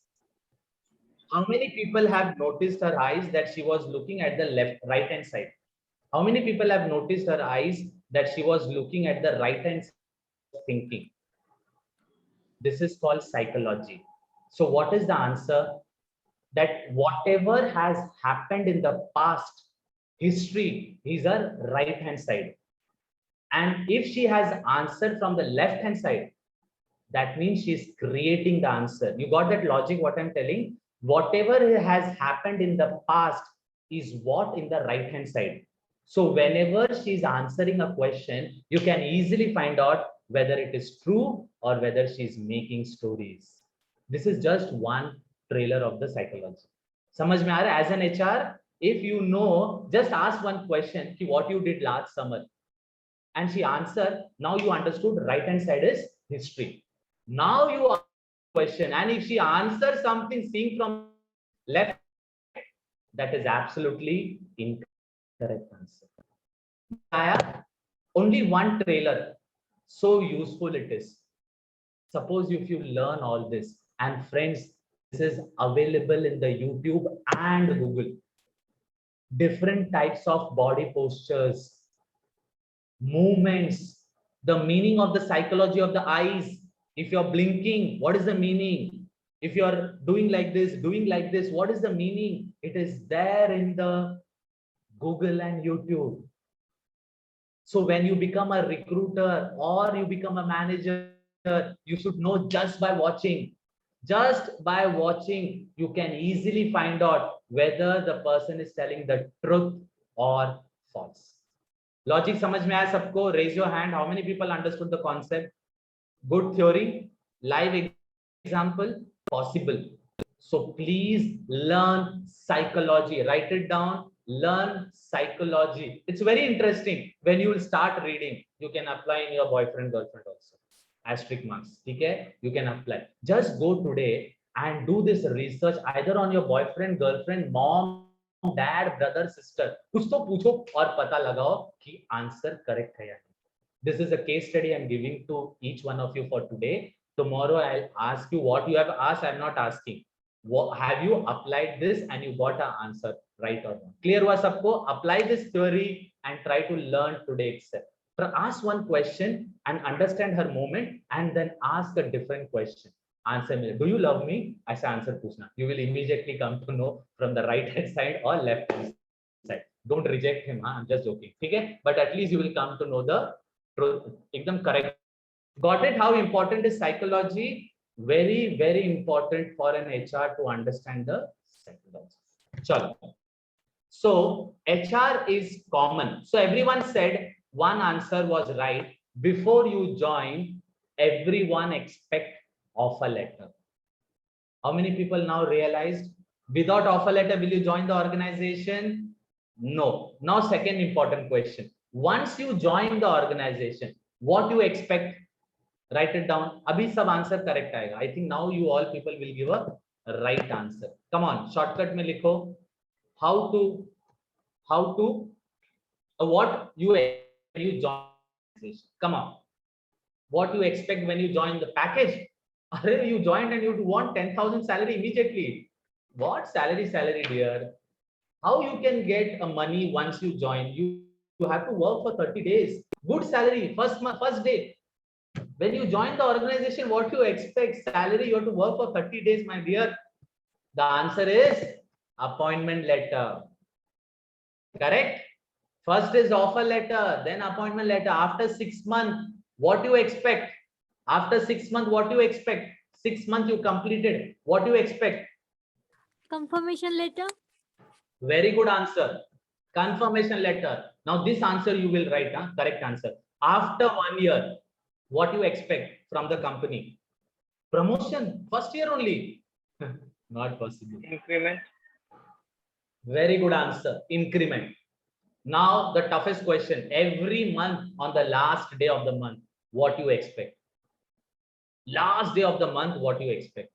How many people have noticed her eyes that she was looking at the right hand side? How many people have noticed her eyes that she was looking at the right hand side thinking? This is called psychology. So what is the answer? That whatever has happened in the past, history is her right hand side. And if she has answered from the left hand side, that means she's creating the answer. You got that logic, what I'm telling? Whatever has happened in the past is what in the right hand side. So whenever she's answering a question, you can easily find out whether it is true or whether she's making stories. This is just one trailer of the psychology. Samajh mein aa raha hai? As an HR, if you know, just ask one question, what you did last summer, and she answered. Now you understood right hand side is history. Now you ask question, and if she answers something seeing from left, that is absolutely incorrect answer. Only one trailer, so useful it is. Suppose if you learn all this, and friends, this is available in the YouTube and Google. Different types of body postures, movements, the meaning of the psychology of the eyes. If you're blinking, what is the meaning? If you're doing like this, what is the meaning? It is there in the Google and YouTube. So when you become a recruiter or you become a manager, you should know just by watching. Just by watching, you can easily find out whether the person is telling the truth or false. Logic समझ में आया सबको? Raise your hand. How many people understood the concept? Good theory, live example, possible. So please learn psychology. Write it down. Learn psychology. It's very interesting. When you will start reading, you can apply in your boyfriend, girlfriend also. Asterisk marks. Okay? You can apply. Just go today and do this research either on your boyfriend, girlfriend, mom, dad, brother, sister. कुछ तो पूछो और पता लगाओ कि answer correct है या नहीं. This is a case study I'm giving to each one of you for today. Tomorrow I'll ask you what you have asked. I'm not asking. What, have you applied this and you got an answer right or wrong? Clear हुआ सबको? Apply this theory and try to learn today itself. Ask one question and understand her moment, and then ask a different question. Answer me. Do you love me? ऐसा answer पूछना. You will immediately come to know from the right hand side or left hand side. Don't reject him. I'm just joking. ठीक है? But at least you will come to know the truth. एकदम correct. Got it? How important is psychology? Very, very important for an HR to understand the psychology. Chalo. So HR is common. So everyone said one answer was right. Before you join, everyone expect offer letter. How many people now realized without offer letter, will you join the organization? No. Now, second important question. Once you join the organization, what you expect? Write it down. Abhi sab answer correct aayega. I think now you all people will give a right answer. Come on, shortcut mein likho. How to what you expect when you join the organization. Come on. What you expect when you join the package? Arre, you joined and you want 10,000 salary immediately. What salary, dear? How you can get a money once you join? You have to work for 30 days. Good salary, first month, first day. When you join the organization, what you expect? Salary, you have to work for 30 days, my dear. The answer is appointment letter. Correct? First is offer letter, then appointment letter. After 6 months, what you expect? After 6 months, what you expect? 6 months you completed. What you expect? Confirmation letter. Very good answer. Confirmation letter. Now this answer you will write, huh? Correct answer. After 1 year, what you expect from the company? Promotion. First year only. Not possible. Increment. Very good answer. Increment. Now the toughest question. Every month on the last day of the month, what you expect? Last day of the month, what you expect?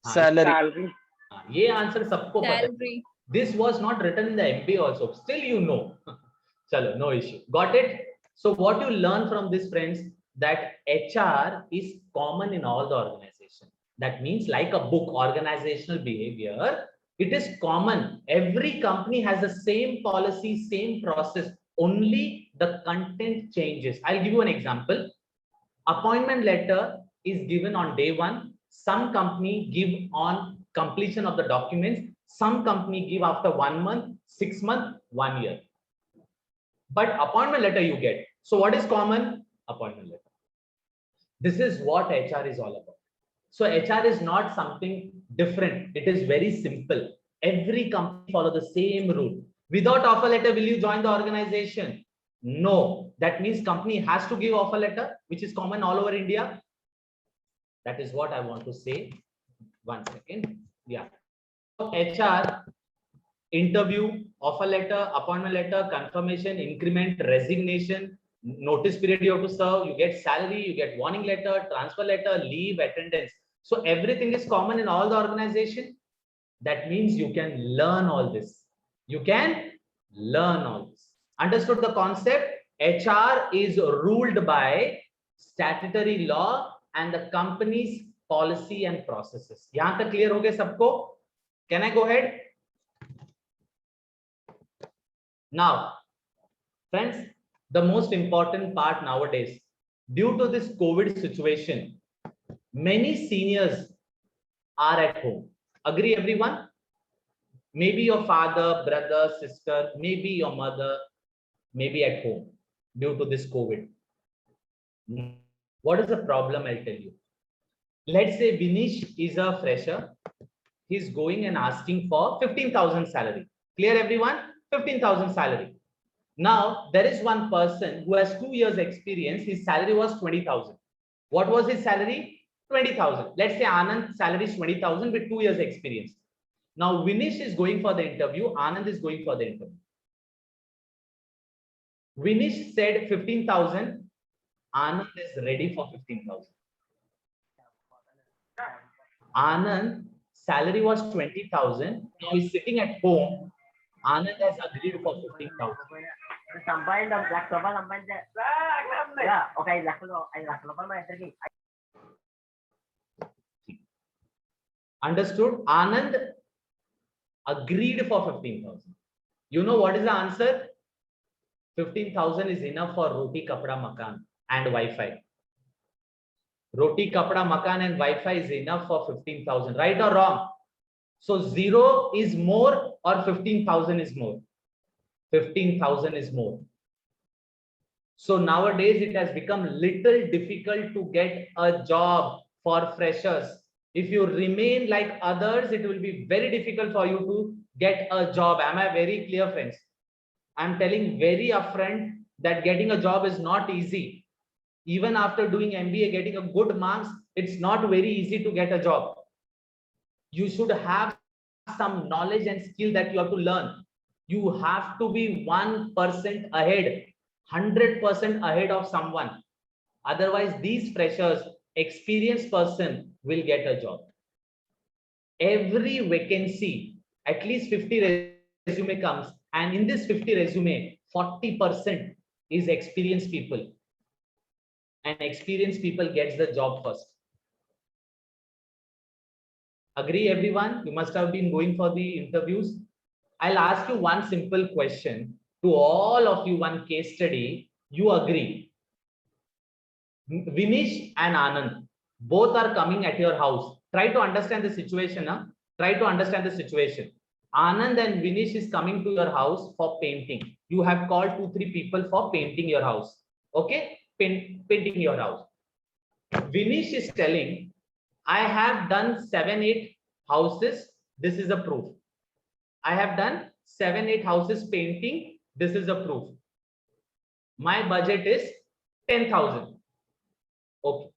Salary. ये answer सबको पता है. Salary. This was not written in the MBA also. Still you know. Chalo, no issue. Got it? So what you learn from this, friends, that HR is common in all the organization. That means like a book, organizational behavior, it is common. Every company has the same policy, same process. Only the content changes. I'll give you an example. Appointment letter is given on day 1. Some company give on completion of the documents. Some company give after 1 month, 6 months, 1 year. But appointment letter you get. So what is common? Appointment letter. This is what HR is all about. So HR is not something different. It is very simple. Every company follow the same rule. Without offer letter, will you join the organization? No. That means company has to give offer letter, which is common all over India. That is what I want to say. 1 second. Yeah. So HR, interview, offer letter, appointment letter, confirmation, increment, resignation, notice period you have to serve, you get salary, you get warning letter, transfer letter, leave, attendance. So everything is common in all the organization. That means you can learn all this. You can learn all this. Understood the concept? HR is ruled by statutory law and the company's policy and processes. Yahan tak clear ho gaya sabko? Can I go ahead? Now, friends, the most important part nowadays, due to this COVID situation, many seniors are at home. Agree, everyone? Maybe your father, brother, sister, maybe your mother, maybe at home due to this COVID. What is the problem? I'll tell you. Let's say Vinish is a fresher. He's going and asking for 15,000 salary. Clear, everyone? 15,000 salary. Now, there is one person who has 2 years experience. His salary was 20,000. What was his salary? 20,000. Let's say Anand's salary is 20,000 with 2 years experience. Now, Vinish is going for the interview. Anand is going for the interview. Vinish said 15,000. Anand is ready for 15,000. Anand salary was 20,000. Now he's sitting at home. Anand has agreed for 15,000. Understood? Anand agreed for 15,000. You know what is the answer? 15,000 is enough for roti, kapda, makan and Wi-Fi. Roti, kapda, makan and Wi-Fi is enough for 15,000. Right or wrong? So 0 is more or 15,000 is more? 15,000 is more. So nowadays it has become little difficult to get a job for freshers. If you remain like others, it will be very difficult for you to get a job. Am I very clear, friends? I'm telling very upfront that getting a job is not easy. Even after doing MBA, getting a good marks, it's not very easy to get a job. You should have some knowledge and skill that you have to learn. You have to be 1% ahead, 100% ahead of someone. Otherwise, these freshers, experienced person will get a job. Every vacancy, at least 50 resume comes, and in this 50 resume, 40% is experienced people. And experienced people gets the job first. Agree, everyone? You must have been going for the interviews. I'll ask you one simple question to all of you, one case study. You agree? Vinish and Anand, both are coming at your house. Try to understand the situation. Huh? Try to understand the situation. Anand and Vinish is coming to your house for painting. You have called 2-3 people for painting your house. Okay? Painting your house. Vinish is telling, I have done 7-8 houses. This is a proof. I have done 7-8 houses painting. This is a proof. My budget is 10,000. Okay.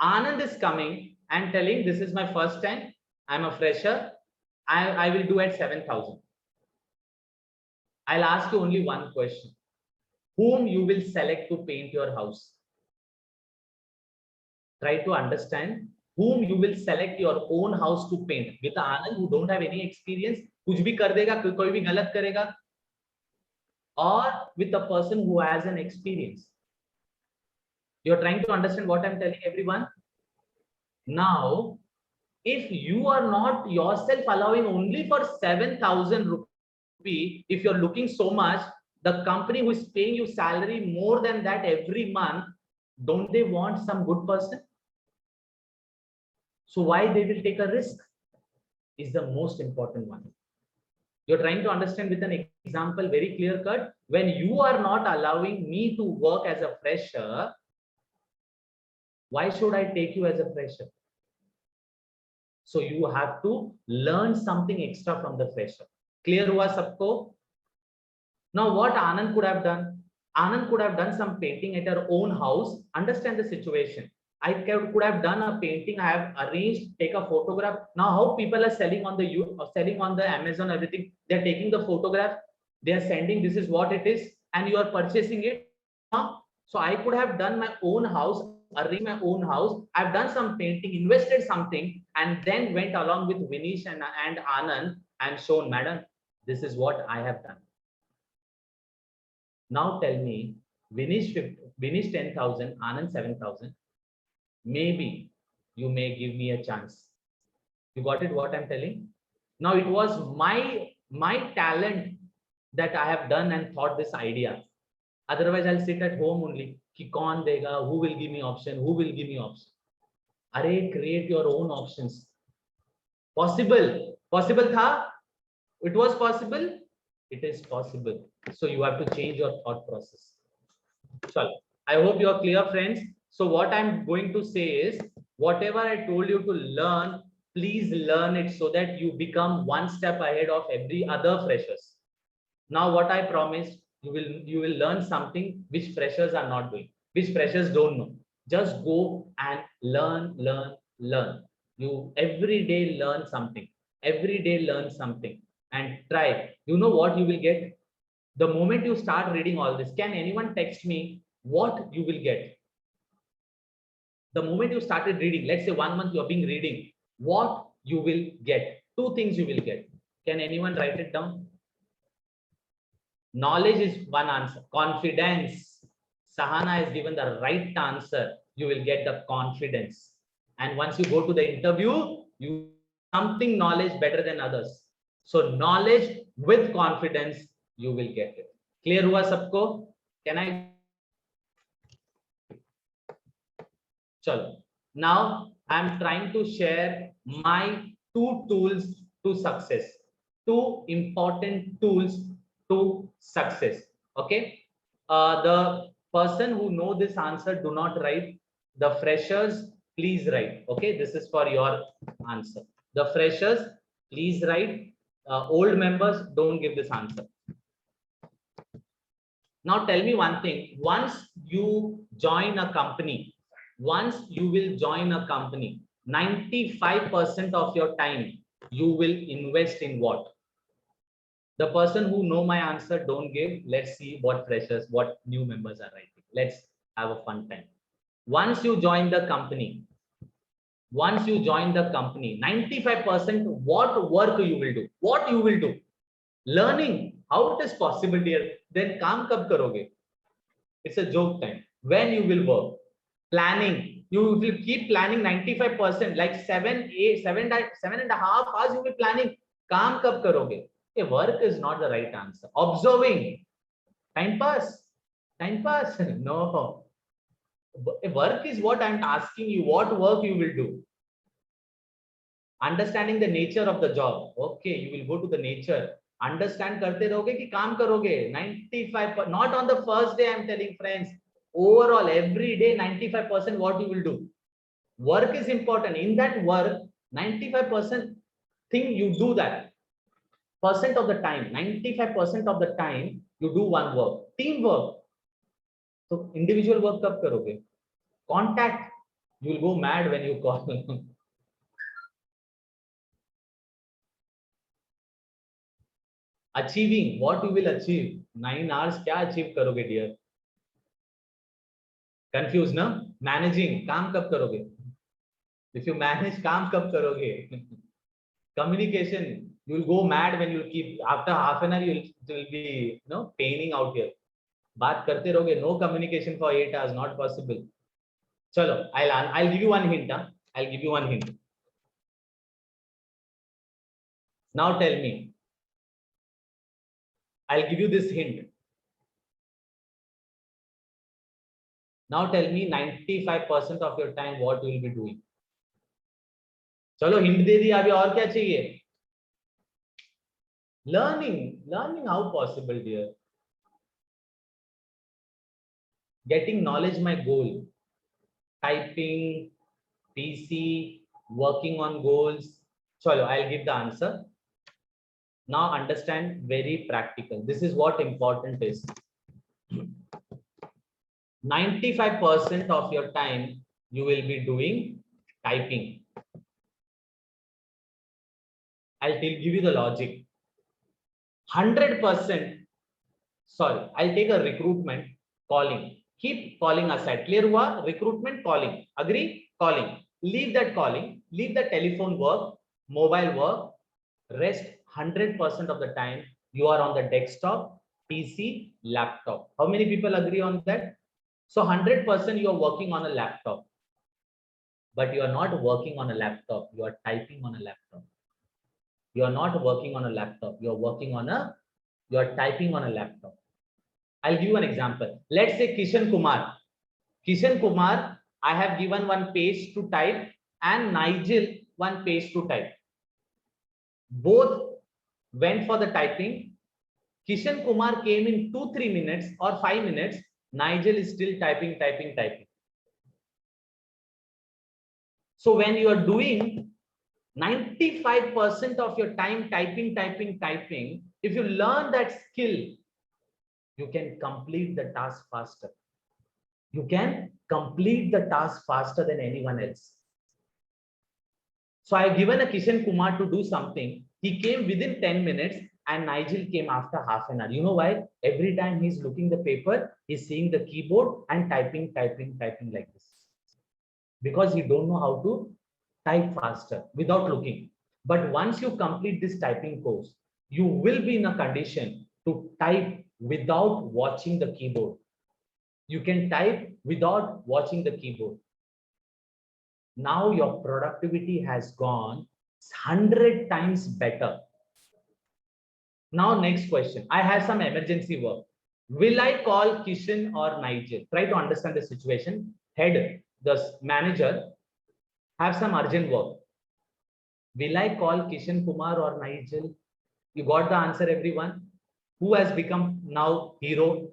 Anand is coming and telling, this is my first time. I'm a fresher. I will do at 7,000. I'll ask you only one question. Whom you will select to paint your house? Try to understand whom you will select your own house to paint. With Anand, who don't have any experience, kuch bhi kar dega, koi bhi galat karega, or with a person who has an experience. You're trying to understand what I'm telling everyone. Now, if you are not yourself allowing only for 7,000 rupee, if you're looking so much, the company who is paying you salary more than that every month, don't they want some good person? So why they will take a risk is the most important one. You're trying to understand with an example, very clear cut. When you are not allowing me to work as a fresher, why should I take you as a fresher? So you have to learn something extra from the fresher. Clear hua sabko? Now what Anand could have done? Anand could have done some painting at her own house. Understand the situation. I could have done a painting. I have arranged, take a photograph. Now how people are selling on the Amazon, everything. They're taking the photograph. They are sending. This is what it is, and you are purchasing it. So I could have done my own house, arranged my own house. I've done some painting, invested something, and then went along with Vinish and Anand and shown, madam, this is what I have done. Now tell me, Vinish 10,000, Anand 7,000. Maybe you may give me a chance. You got it? What I'm telling? Now it was my talent that I have done and thought this idea. Otherwise, I'll sit at home only. Ki kaun dega? Who will give me option? Who will give me option? Arey, create your own options. Possible? Possible tha? It was possible? It is possible. So you have to change your thought process. Chalo. I hope you are clear, friends. So what I'm going to say is, whatever I told you to learn, please learn it so that you become one step ahead of every other freshers. Now what I promised, you will learn something which freshers are not doing, which freshers don't know. Just go and learn. You every day learn something. Every day learn something and try. You know what you will get? The moment you start reading all this, can anyone text me what you will get? The moment you started reading, let's say 1 month you have been reading, what you will get? 2 things you will get. Can anyone write it down? Knowledge is one answer. Confidence. Sahana has given the right answer. You will get the confidence. And once you go to the interview, you something knowledge better than others. So knowledge with confidence, you will get it. Clear hua sabko? Can I? Chalo. Now I'm trying to share my 2 tools to success. 2 important tools to success. Okay. The person who know this answer, do not write. The freshers, please write. Okay, this is for your answer. The freshers, please write. Old members, don't give this answer. Now tell me one thing. Once you join a company, 95% of your time you will invest in what? The person who know my answer, don't give. Let's see what freshers, what new members are writing. Let's have a fun time. Once you join the company, 95% what work you will do? What you will do? Learning. How it is possible, dear? Then काम कब करोगे? It's a joke time. When you will work? Planning. You will keep planning 95%, like 7.5 hours you will planning. काम कब करोगे? Okay, work is not the right answer. Observing. Time pass. No. Work is what I'm asking you. What work you will do? Understanding the nature of the job. Okay, you will go to the nature. Understand करते रहोगे कि काम करोगे. 95, not on the first day. I'm telling friends. Overall, every day, 95% what you will do. Work is important. In that work, 95% thing you do that. Percent of the time, 95% of the time you do one work. Teamwork. So individual work कब करोगे? Contact. You will go mad when you call. Achieving. What you will achieve? 9 hours क्या achieve करोगे dear? Confused ना? Managing. काम कब करोगे? If you manage, काम कब करोगे? Communication. You will go mad when you keep, after half an hour you will be paining out here. बात करते रहोगे. No communication for 8 hours, not possible. चलो, I'll give you one hint. I'll give you one hint. Now tell me. I'll give you this hint. Now tell me 95% of your time what you will be doing. चलो hint दे दिया, अभी और क्या चाहिए? Learning how possible, dear? Getting knowledge, my goal. Typing, PC, working on goals. Chalo, I'll give the answer. Now understand, very practical. This is what important is. 95% of your time you will be doing typing. I'll give you the logic. 100%. Sorry, I'll take a recruitment calling. Keep calling aside. Clear hua? Recruitment calling. Agree? Calling. Leave that calling. Leave the telephone work, mobile work. Rest 100% of the time you are on the desktop, PC, laptop. How many people agree on that? So 100% you are working on a laptop. But you are not working on a laptop. You are typing on a laptop. You are not working on a laptop. You are typing on a laptop. I'll give you an example. Let's say Kishan Kumar. Kishan Kumar, I have given one page to type and Nigel one page to type. Both went for the typing. Kishan Kumar came in 2-3 minutes or 5 minutes. Nigel is still typing. So when you are doing 95% of your time typing, if you learn that skill, you can complete the task faster. You can complete the task faster than anyone else. So I have given a Kishan Kumar to do something. He came within 10 minutes and Nigel came after half an hour. You know why? Every time he's looking the paper, he's seeing the keyboard and typing like this. Because he don't know how to type faster without looking. But once you complete this typing course, you will be in a condition to type without watching the keyboard. You can type without watching the keyboard. Now your productivity has gone 100 times better. Now next question. I have some emergency work. Will I call Kishan or Nigel? Try to understand the situation. Head, the manager, have some urgent work. Will I call Kishan Kumar or Nigel? You got the answer, everyone? Who has become now hero?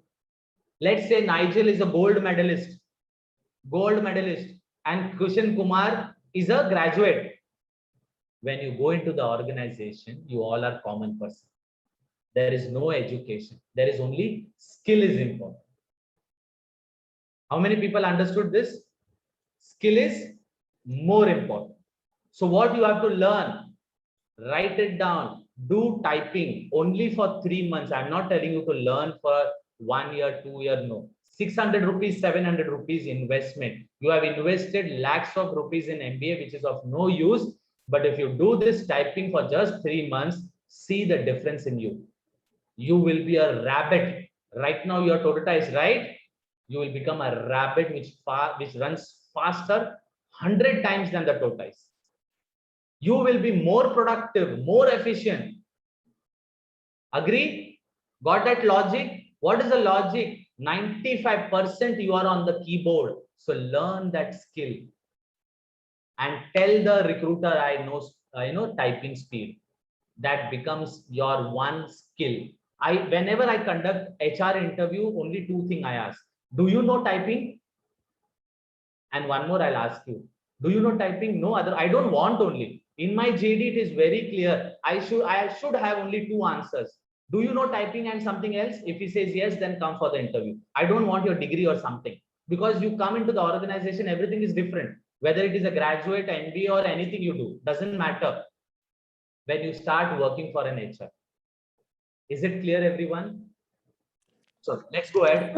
Let's say Nigel is a gold medalist and Kushan Kumar is a graduate. When you go into the organization, you all are common person. There is no education. There is only skill is important. How many people understood this? Skill is more important. So what you have to learn, write it down, do typing only for 3 months. I'm not telling you to learn for 1 year, 2 year, no. 600 rupees, 700 rupees investment. You have invested lakhs of rupees in MBA, which is of no use. But if you do this typing for just 3 months, see the difference in you. You will be a rabbit. Right now, your Toyota is right. You will become a rabbit which runs faster 100 times than the tortoise. You will be more productive, more efficient. Agree? Got that logic? What is the logic? 95% you are on the keyboard. So learn that skill and tell the recruiter, I know typing speed. That becomes your one skill. Whenever I conduct HR interview, only 2 things I ask. Do you know typing? And one more I'll ask you. Do you know typing? No other. I don't want only. In my JD, it is very clear. I should have only 2 answers. Do you know typing and something else? If he says yes, then come for the interview. I don't want your degree or something. Because you come into the organization, everything is different. Whether it is a graduate, MBA or anything you do, doesn't matter. When you start working for an HR. Is it clear, everyone? So let's go ahead.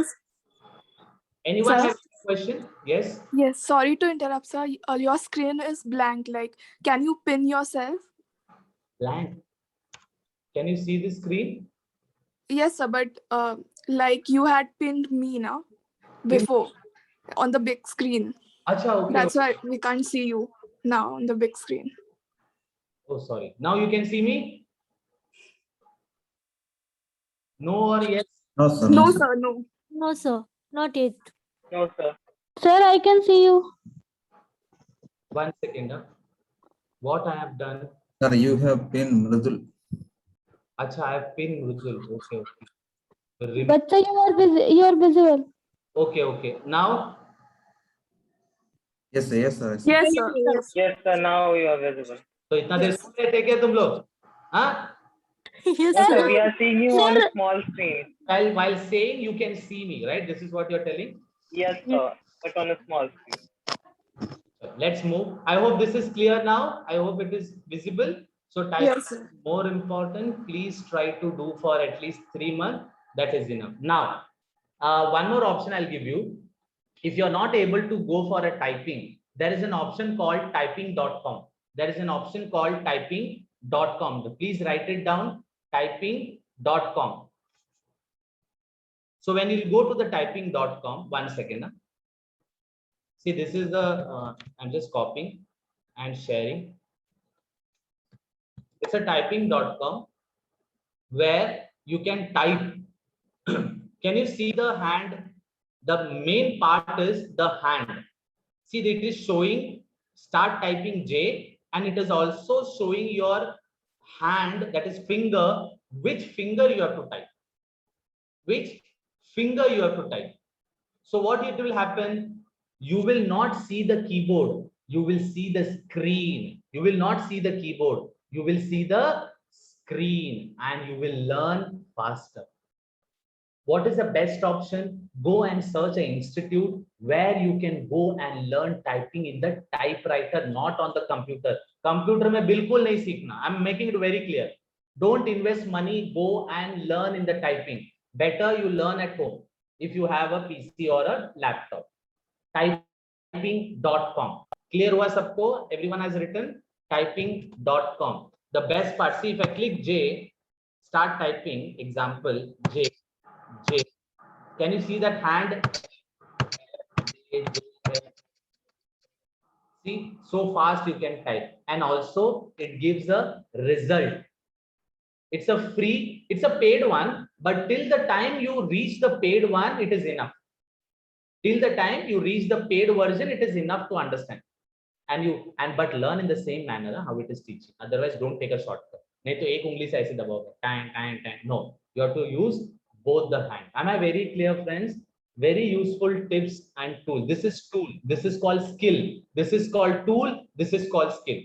Anyone Sir? have a question? Yes. Yes, sorry to interrupt, sir. Your screen is blank. Like, can you pin yourself? Blank. Can you see the screen? Yes, sir, but like you had pinned me now before on the big screen. Acha, okay. That's why we can't see you now on the big screen. Oh, sorry. Now you can see me? No or yes? No, sir. No, sir, no. No, sir. Not yet. No, sir. Sir, I can see you. 1 second. What I have done? Sir, you have been Mridul. Acha, I have pinned Mridul. Okay, okay. But sir, you are visible. Okay, okay. Now? Yes, sir. Yes, sir. Yes, sir. Yes. Yes, sir. Now you are visible. So इतना देर सुन रहे थे क्या तुम लोग? हाँ? Yes, Yes, sir. sir. We are seeing you on Sir. a small screen. While saying you can see me, right? This is what you're telling? Yes, sir. But on a small screen. Let's move. I hope this is clear now. I hope it is visible. So type Yes, sir. more important. Please try to do for at least 3 months. That is enough. Now, one more option I'll give you. If you're not able to go for a typing, there is an option called typing.com. There is an option called typing.com. Please write it down, typing.com. So when you go to the typing.com, 1 second. See, this is the, I'm just copying and sharing. It's a typing.com where you can type. Can you see the hand? The main part is the hand. See, it is showing start typing J, and it is also showing your hand, that is finger, which finger you have to type. Which finger you have to type. So what it will happen? You will not see the keyboard. You will see the screen. You will not see the keyboard. You will see the screen and you will learn faster. What is the best option? Go and search an institute where you can go and learn typing in the typewriter, not on the computer. Computer mein bilkul nahi seekhna. I'm making it very clear. Don't invest money. Go and learn in the typing. Better you learn at home if you have a PC or a laptop. Typing.com. Clear hua sabko? Everyone has written typing.com. The best part, see if I click J, start typing, example, J. Can you see that hand? See, so fast you can type. And also it gives a result. It's a free, it's a paid one, but till the time you reach the paid one, it is enough. Till the time you reach the paid version, it is enough to understand. But learn in the same manner how it is teaching. Otherwise, don't take a shortcut. नहीं तो एक उंगली से ऐसे दबाओगे. No, you have to use both the hands. Am I very clear, friends? Very useful tips and tool. This is tool. This is called skill. This is called tool. This is called skill.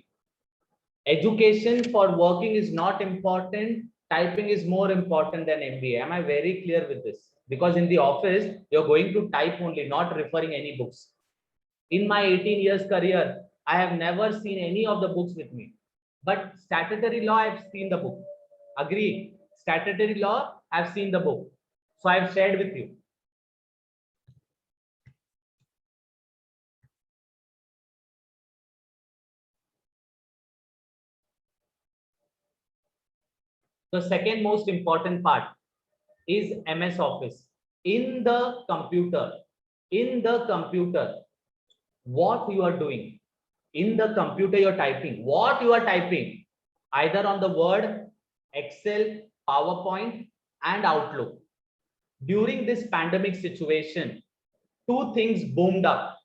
Education for working is not important. Typing is more important than MBA. Am I very clear with this? Because in the office, you're going to type only, not referring any books. In my 18 years career, I have never seen any of the books with me. But statutory law, I've seen the book. Agree. Statutory law, I've seen the book. So I've shared with you. The second most important part is MS Office. In the computer, what you are doing, in the computer you're typing, what you are typing, either on the Word, Excel, PowerPoint, and Outlook. During this pandemic situation, two things boomed up.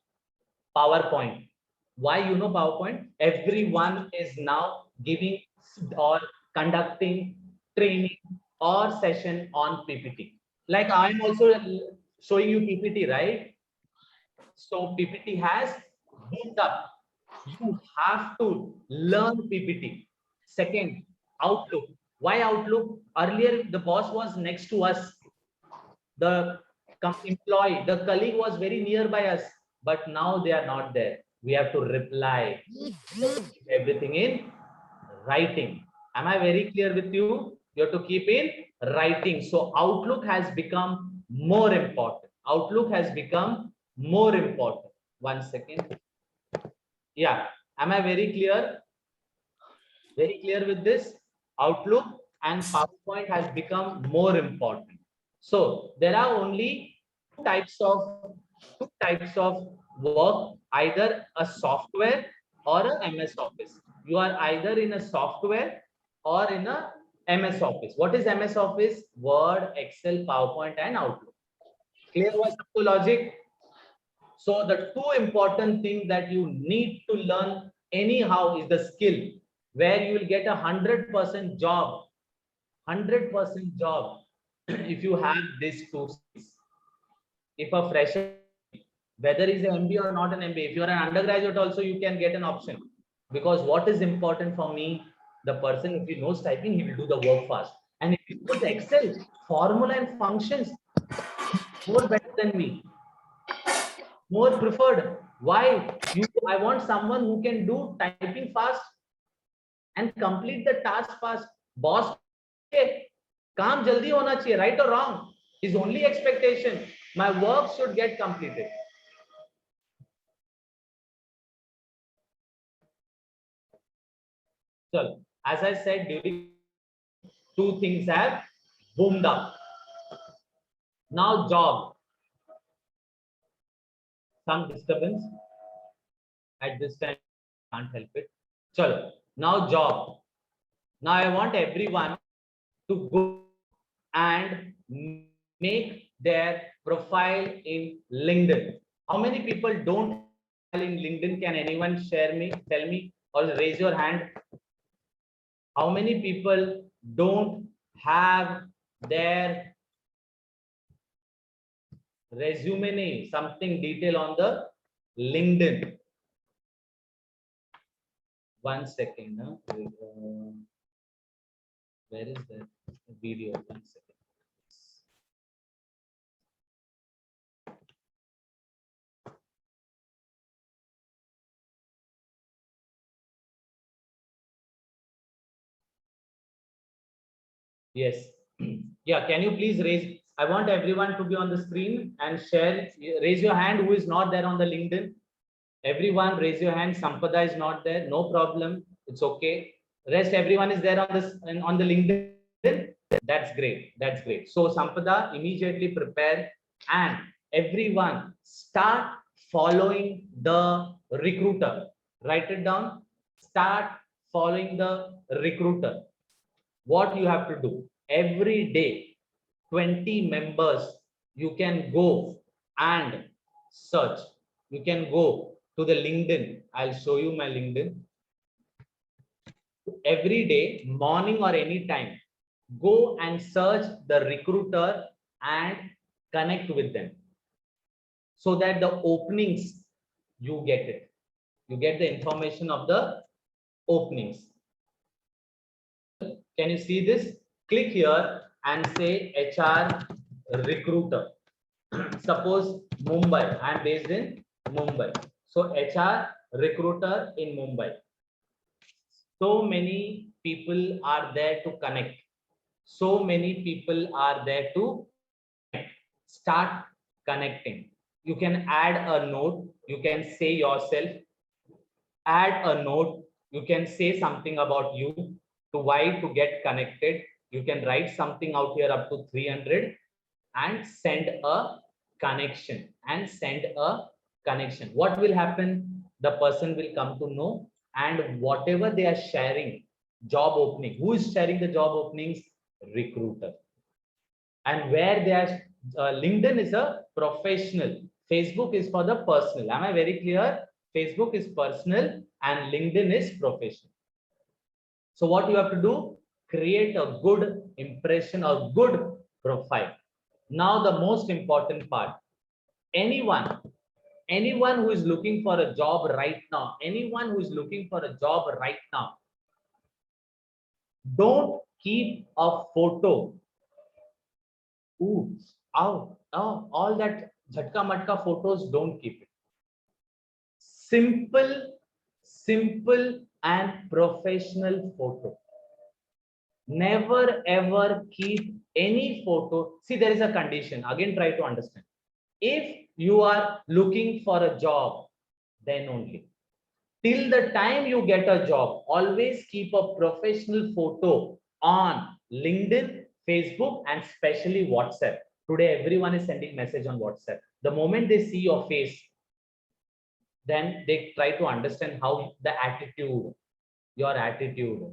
PowerPoint. Why you know PowerPoint? Everyone is now giving or conducting training or session on PPT. Like I'm also showing you PPT, right? So PPT has boomed up. You have to learn PPT. Second, Outlook. Why Outlook? Earlier, the boss was next to us. The employee, the colleague was very nearby us, but now they are not there. We have to reply everything in writing. Am I very clear with you? You have to keep in writing. So Outlook has become more important. Outlook has become more important. 1 second. Yeah. Am I very clear? Very clear with this? Outlook and PowerPoint has become more important. So there are only two types of work, either a software or a MS Office. You are either in a software or in a MS Office. What is MS Office? Word, Excel, PowerPoint, and Outlook. Clear was the logic? So the two important things that you need to learn anyhow is the skill, where you will get 100% job, 100% job if you have these two skills. If a fresher, whether is an MBA or not an MBA, if you are an undergraduate also, you can get an option. Because what is important for me, the person, if he knows typing, he will do the work fast. And if he knows Excel, formula and functions, more better than me, more preferred. Why? I want someone who can do typing fast and complete the task fast. Boss, काम जल्दी होना चाहिए, right or wrong? His only expectation, my work should get completed. So, as I said, during two things have boomed up. Now job. Some disturbance at this time, can't help it. So now job. Now I want everyone to go and make their profile in LinkedIn. How many people don't have in LinkedIn? Can anyone share me, tell me, or raise your hand? How many people don't have their resume, something detail on the LinkedIn? 1 second. Where is that video? 1 second. Yes. Yeah, can you please raise? I want everyone to be on the screen and share. Raise your hand who is not there on the LinkedIn. Everyone raise your hand. Sampada is not there. No problem. It's okay. Rest everyone is there on this on the LinkedIn. That's great. That's great. So Sampada, immediately prepare and everyone start following the recruiter. Write it down. Start following the recruiter. What you have to do every day, 20 members, you can go and search. You can go to the LinkedIn. I'll show you my LinkedIn. Every day, morning or any time, go and search the recruiter and connect with them. so that the openings you get it. You get the information of the openings. Can you see this? Click here and say HR recruiter. Suppose Mumbai, I am based in Mumbai. So HR recruiter in Mumbai. So many people are there to connect. So many people are there to start connecting. You can add a note. You can say yourself, add a note. You can say something about you, to why to get connected. You can write something out here up to 300 and send a connection What will happen? The person will come to know, and whatever they are sharing, job opening, who is sharing the job openings? Recruiter. And where they are, LinkedIn is a professional, Facebook is for the personal. Am I very clear? Facebook is personal and LinkedIn is professional. So what you have to do? Create a good impression, a good profile. Now the most important part, anyone who is looking for a job right now, don't keep a photo. Ooh, all that jhatka matka photos, don't keep it. Simple and professional photo. Never ever keep any photo. See, there is a condition. Again, try to understand. If you are looking for a job, then only. Till the time you get a job, always keep a professional photo on LinkedIn, Facebook, and especially WhatsApp. Today, everyone is sending message on WhatsApp. The moment they see your face, then they try to understand how the attitude, your attitude.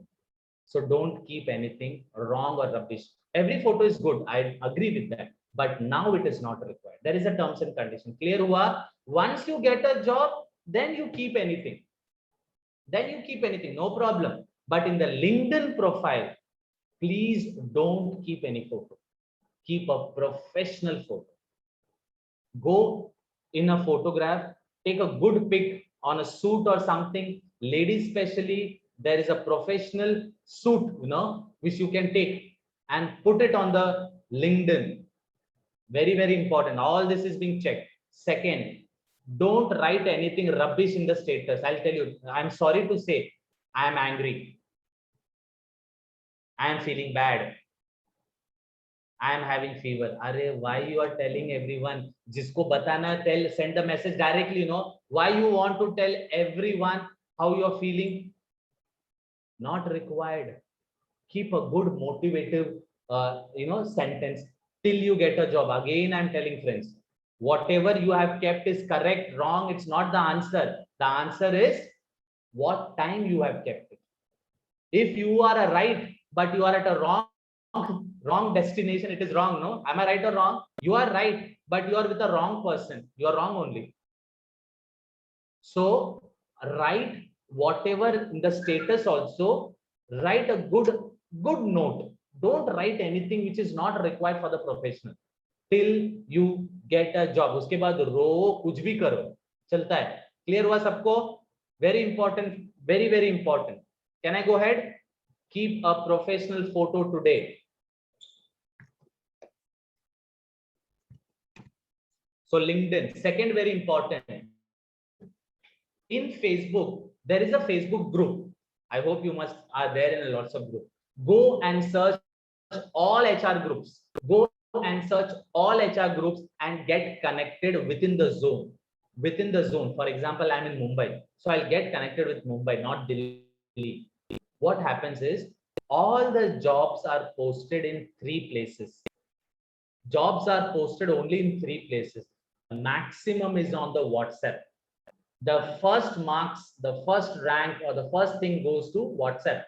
So don't keep anything wrong or rubbish. Every photo is good. I agree with that. But now it is not required. There is a terms and condition. Clear hua? Once you get a job, then you keep anything. No problem. But in the LinkedIn profile, please don't keep any photo. Keep a professional photo. Go in a photograph, take a good pic on a suit or something. Ladies especially, there is a professional suit, which you can take and put it on the LinkedIn. Very, very important. All this is being checked. Second, don't write anything rubbish in the status. I'll tell you, I'm sorry to say, I am angry. I am feeling bad. I am having fever. Arey, why you are telling everyone? Jisko batana, send the message directly, Why you want to tell everyone how you're feeling? Not required. Keep a good motivative, sentence till you get a job. Again, I'm telling friends, whatever you have kept is correct, wrong. It's not the answer. The answer is what time you have kept it. If you are a right, but you are at a wrong destination, it is wrong, no? Am I right or wrong? You are right, but you are with the wrong person. You are wrong only. So write whatever in the status also, write a good note. Don't write anything which is not required for the professional till you get a job. उसके बाद रो कुछ भी करो चलता है. Clear हुआ सबको? Very important, very, very important. Can I go ahead? Keep a professional photo today. So LinkedIn, second very important. In Facebook, there is a Facebook group. I hope you must are there in lots of groups. Go and search all HR groups. Go and search all HR groups and get connected within the zone. Within the zone. For example, I'm in Mumbai. So I'll get connected with Mumbai, not Delhi. What happens is all the jobs are posted in 3 places. Jobs are posted only in 3 places. The maximum is on the WhatsApp. The first marks, the first rank, or the first thing goes to WhatsApp.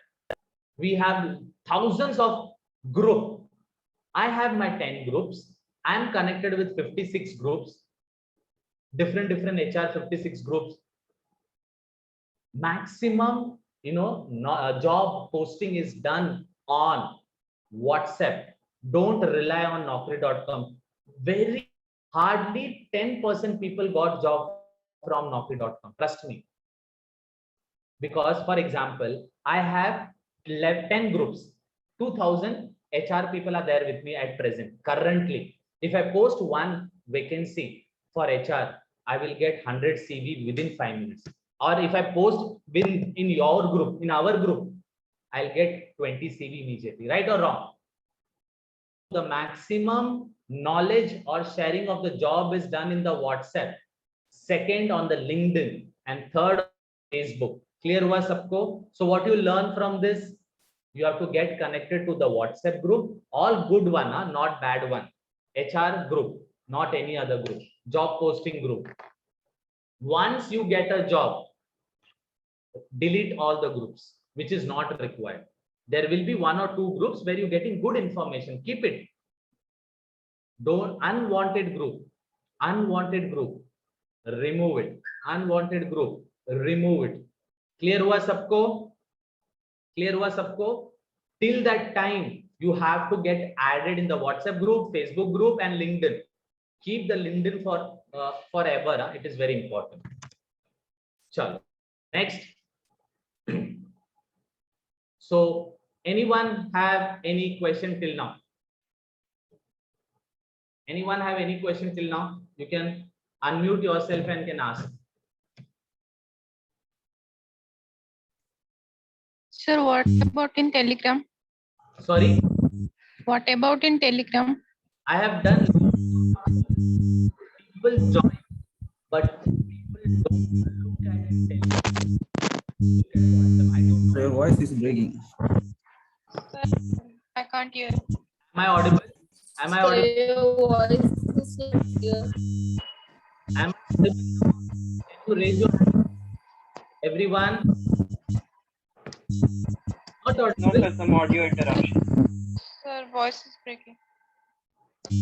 We have thousands of groups. I have my 10 groups. I'm connected with 56 groups, different HR 56 groups. Maximum, job posting is done on WhatsApp. Don't rely on Naukri.com. Very hardly 10% people got job from Naukri.com. Trust me. Because, for example, I have 10 groups, 2000 HR people are there with me at present. Currently, if I post one vacancy for HR, I will get 100 CV within 5 minutes. Or if I post in your group, in our group, I'll get 20 CV immediately, right or wrong? The maximum knowledge or sharing of the job is done in the WhatsApp, second on the LinkedIn, and third on Facebook. Clear हुआ सबको? So what you learn from this? You have to get connected to the WhatsApp group, all good one, not bad one. HR group, not any other group. Job posting group. Once you get a job, delete all the groups, which is not required. There will be 1 or 2 groups where you're getting good information. Keep it. Don't unwanted group, remove it. Unwanted group, remove it. Clear हुआ सबको? Clear हुआ सबको? Till that time, you have to get added in the WhatsApp group, Facebook group, and LinkedIn. Keep the LinkedIn for forever. It is very important. Chalo. Next. So, anyone have any question till now? Anyone have any question till now? You can unmute yourself and can ask. Sir, what about in Telegram? Sorry, What about in Telegram? I have done. People join, but people don't look at it. I don't know. Your voice is breaking. Sir, I can't hear. Am I audible? Am I audible? Your voice is not clear. Am I audible? Can you raise your hand? Everyone? Not No, audible? sir, some audio interruption. Sir, voice is breaking.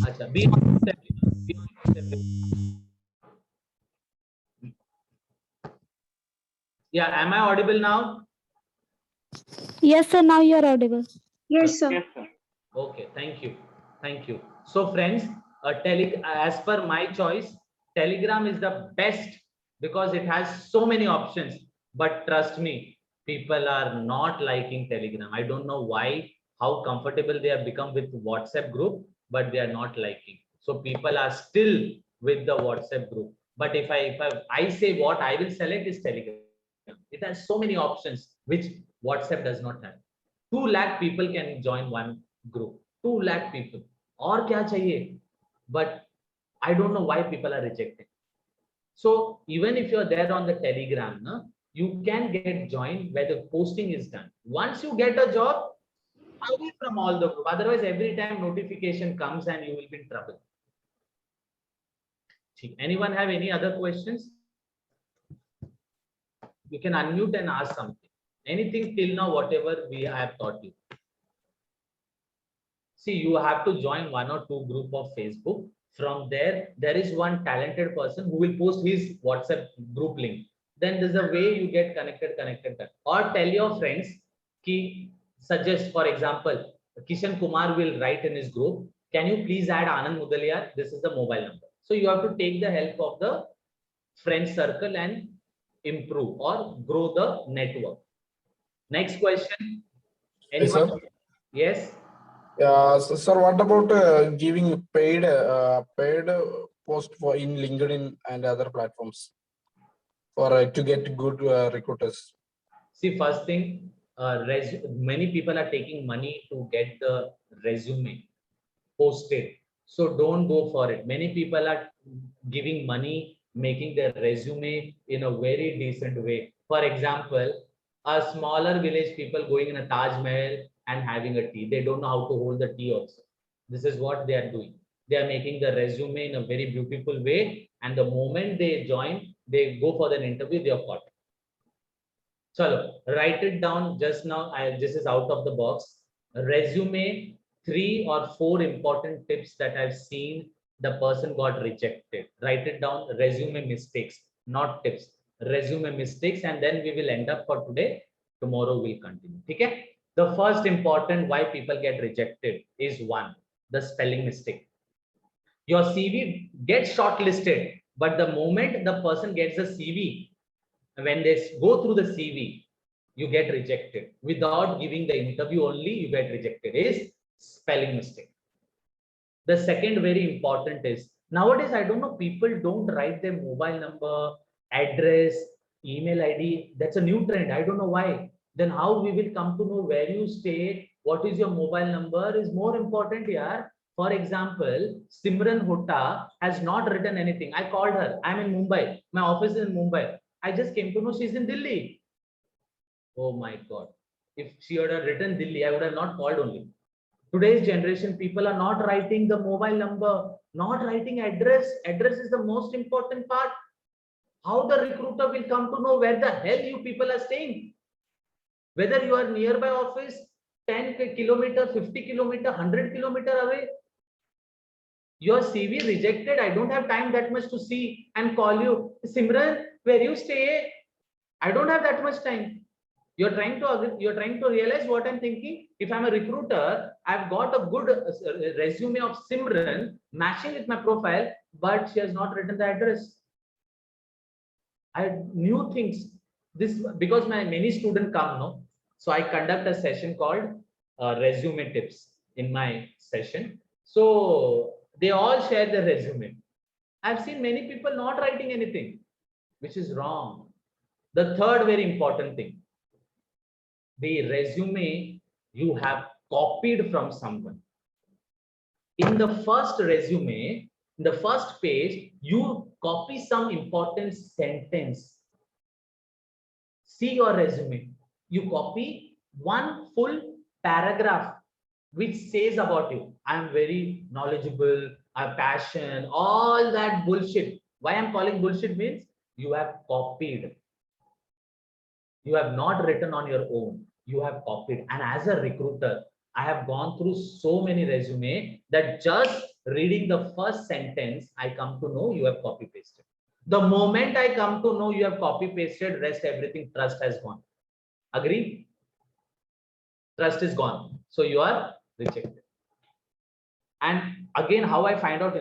Acha, be honest, everyone. Be honest, everyone. Yeah, am I audible now? Yes, sir. Now you are audible. Yes, sir. Yes, sir. Okay, thank you. Thank you. So friends, as per my choice, Telegram is the best because it has so many options. But trust me, people are not liking Telegram. I don't know why, how comfortable they have become with WhatsApp group, but they are not liking. So people are still with the WhatsApp group. But if I say what I will select is Telegram. It has so many options which WhatsApp does not have. 2 lakh people can join one group. 2 lakh people. और क्या चाहिए? But I don't know why people are rejecting. So even if you're there on the Telegram, you can get joined where the posting is done. Once you get a job, away from all the group. Otherwise, every time notification comes and you will be in trouble. Anyone have any other questions? You can unmute and ask something. Anything till now, whatever we have taught you. See, you have to join 1 or 2 group of Facebook. From there, there is one talented person who will post his WhatsApp group link. Then there's a way you get connected. Or tell your friends, suggest, for example, Kishan Kumar will write in his group, can you please add Anand Mudalliar? This is the mobile number. So you have to take the help of the friend circle and improve or grow the network. Next question. Anyone? sir. Yes. So, sir, what about giving paid post for in LinkedIn and other platforms for to get good recruiters? See, first thing, many people are taking money to get the resume posted. So don't go for it. Many people are giving money, making their resume in a very decent way. For example, a smaller village people going in a Taj Mahal and having a tea. They don't know how to hold the tea also. This is what they are doing. They are making the resume in a very beautiful way. And the moment they join, they go for an interview, they are caught. Chalo, write it down just now. This is out of the box. Resume, 3 or 4 important tips that I've seen the person got rejected. Write it down. Resume mistakes, not tips. Resume mistakes, and then we will end up for today. Tomorrow we'll continue. Okay? The first important why people get rejected is 1, the spelling mistake. Your CV gets shortlisted, but the moment the person gets the CV, when they go through the CV, you get rejected. Without giving the interview only, you get rejected. Is spelling mistake. The second very important is, nowadays, I don't know, people don't write their mobile number, address, email ID. That's a new trend. I don't know why. Then how we will come to know where you stay, what is your mobile number is more important here. For example, Simran Hutta has not written anything. I called her. I'm in Mumbai. My office is in Mumbai. I just came to know she's in Delhi. Oh my God. If she had written Delhi, I would have not called only. Today's generation, people are not writing the mobile number, not writing address. Address is the most important part. How the recruiter will come to know where the hell you people are staying? Whether you are nearby office, 10 kilometer, 50 kilometer, 100 kilometer away. Your CV rejected. I don't have time that much to see and call you. Simran, where you stay? I don't have that much time. You're trying to realize what I'm thinking. If I'm a recruiter, I've got a good resume of Simran matching with my profile, but she has not written the address. I knew things. This because my many students come, no. So I conduct a session called resume tips in my session. So they all share their resume. I've seen many people not writing anything, which is wrong. The third very important thing, the resume you have copied from someone. In the first resume, in the first page, you copy some important sentence. See your resume. You copy one full paragraph which says about you. I am very knowledgeable, I have passion, all that bullshit. Why I'm calling bullshit means you have copied. You have not written on your own. You have copied. And as a recruiter, I have gone through so many resumes that just reading the first sentence, I come to know you have copy pasted. The moment I come to know you have copy pasted, rest everything, trust has gone. Agree? Trust is gone. So you are rejected. And again, how I find out,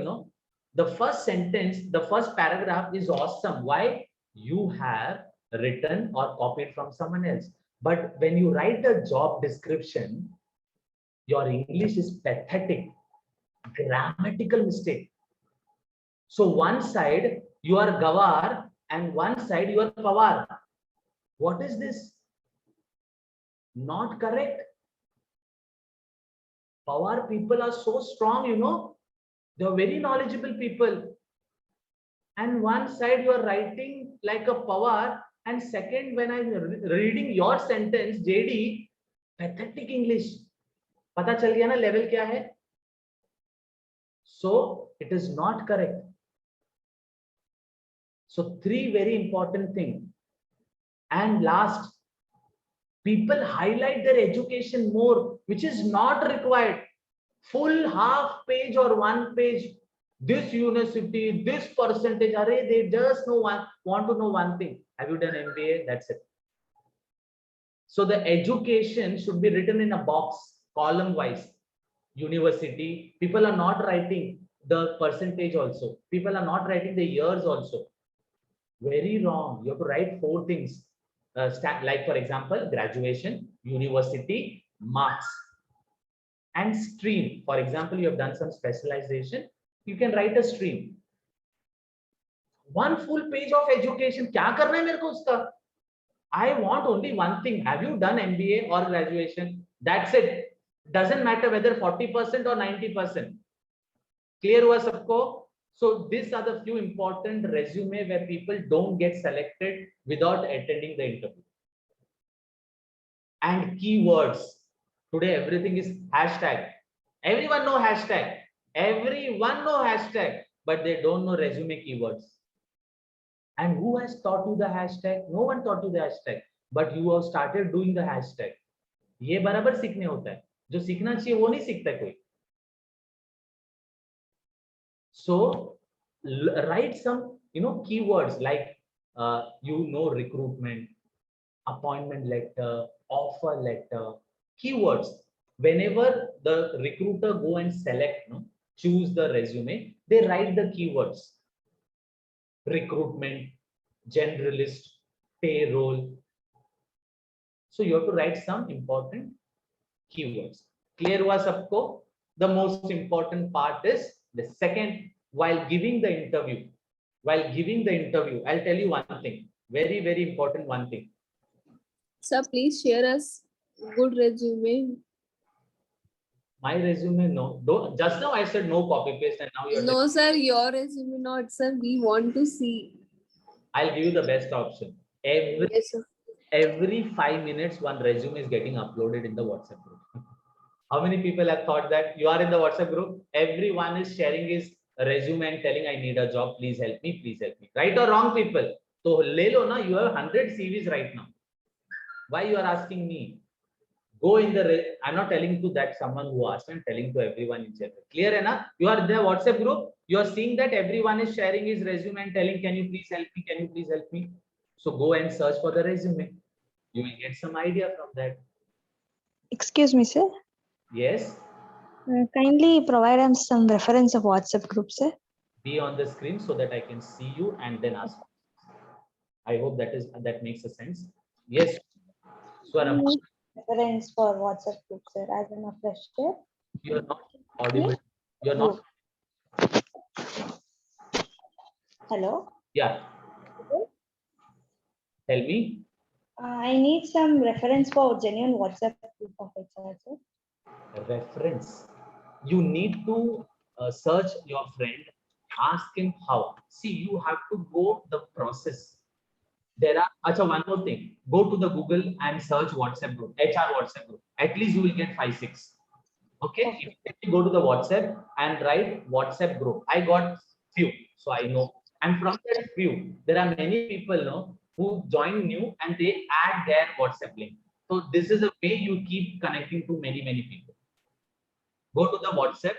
the first sentence, the first paragraph is awesome. Why? You have written or copied from someone else. But when you write a job description, your English is pathetic, grammatical mistake. So one side you are Gawar and one side you are Pawar. What is this? Not correct. Pawar people are so strong, they are very knowledgeable people. And one side you are writing like a Pawar, and second, when I'm reading your sentence, JD, pathetic English. पता चल गया ना level क्या है? So it is not correct. So three very important things. And last, people highlight their education more, which is not required. Full half page or one page, this university, this percentage, they just want to know one thing. Have you done MBA? That's it. So the education should be written in a box, column wise. University, people are not writing the percentage also. People are not writing the years also. Very wrong. You have to write four things. Like for example, graduation, university, marks, and stream. For example, you have done some specialization, you can write a stream. One full page of education. क्या करना है मेरे को उसका? I want only one thing. Have you done MBA or graduation? That's it. Doesn't matter whether 40% or 90%. Clear हुआ सबको? So these are the few important resume where people don't get selected without attending the interview. And keywords. Today everything is hashtag. Everyone know hashtag. Everyone know hashtag, but they don't know resume keywords. And who has taught you the hashtag? No one taught you the hashtag, but you have started doing the hashtag. ये बराबर सीखने होता है. जो सीखना चाहिए वो नहीं सीखता कोई. So write some, keywords like, recruitment, appointment letter, offer letter, keywords. Whenever the recruiter go and select, choose the resume, they write the keywords: recruitment, generalist, payroll. So you have to write some important keywords. Clear हुआ सबको? The most important part is the second. While giving the interview, I'll tell you one thing, very, very important one thing. Sir, please share us good resume. My resume, no. Don't, just now I said no copy paste, and now you're No, sir, your resume not, sir. We want to see. I'll give you the best option. Yes, sir. Every 5 minutes, one resume is getting uploaded in the WhatsApp group. How many people have thought that you are in the WhatsApp group? Everyone is sharing his resume and telling, I need a job. Please help me. Please help me. Right or wrong, people? So, le lo na, you have 100 CVs right now. Why you are asking me? Go in the, I'm not telling to that someone who asked, I'm telling to everyone in general. Clear enough? You are in the WhatsApp group. You are seeing that everyone is sharing his resume and telling, can you please help me? Can you please help me? So go and search for the resume. You will get some idea from that. Excuse me, sir. Yes. Kindly provide us some reference of WhatsApp group, sir. Be on the screen so that I can see you and then ask. I hope that makes a sense. Yes. Swaram, Reference for WhatsApp group, sir. As an fresher. you are not audible. You are not. Hello. Yeah. Tell me. I need some reference for genuine WhatsApp group of HR, sir. Reference. You need to search your friend, ask him how. See, you have to go the process. There are, achha, one more thing. Go to the Google and search WhatsApp group, HR WhatsApp group. At least you will get 5, 6. Okay. If you go to the WhatsApp and write WhatsApp group, I got few, so I know. And from that few, there are many people now who join new and they add their WhatsApp link. So this is a way you keep connecting to many, many people. Go to the WhatsApp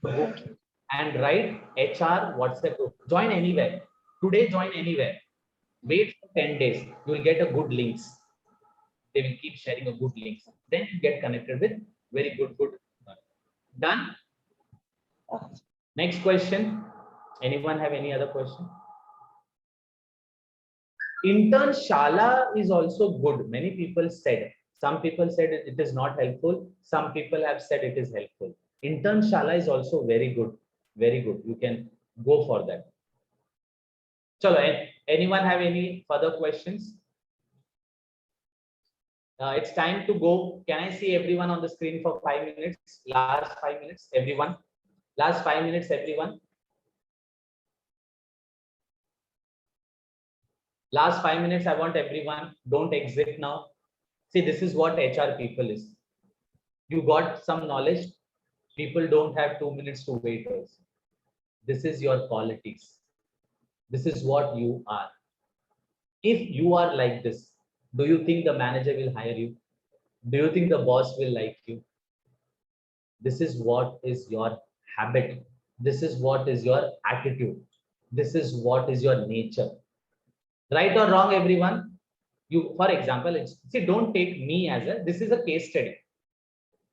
group and write HR WhatsApp group. Join anywhere. Today, join anywhere. Wait for 10 days. You will get a good links. They will keep sharing a good links. Then you get connected with very good. Done? Next question. Anyone have any other question? Intern Shala is also good. Many people said. Some people said it is not helpful. Some people have said it is helpful. Intern Shala is also very good. Very good. You can go for that. Chalo, anyone have any further questions? It's time to go. Can I see everyone on the screen for 5 minutes? Last 5 minutes, everyone. Last 5 minutes, everyone. Last 5 minutes, I want everyone. Don't exit now. See, this is what HR people is. You got some knowledge. People don't have 2 minutes to wait. This is your qualities. This is what you are. If you are like this, do you think the manager will hire you? Do you think the boss will like you? This is what is your habit. This is what is your attitude. This is what is your nature. Right or wrong, everyone? You, for example, see, don't take me as this is a case study.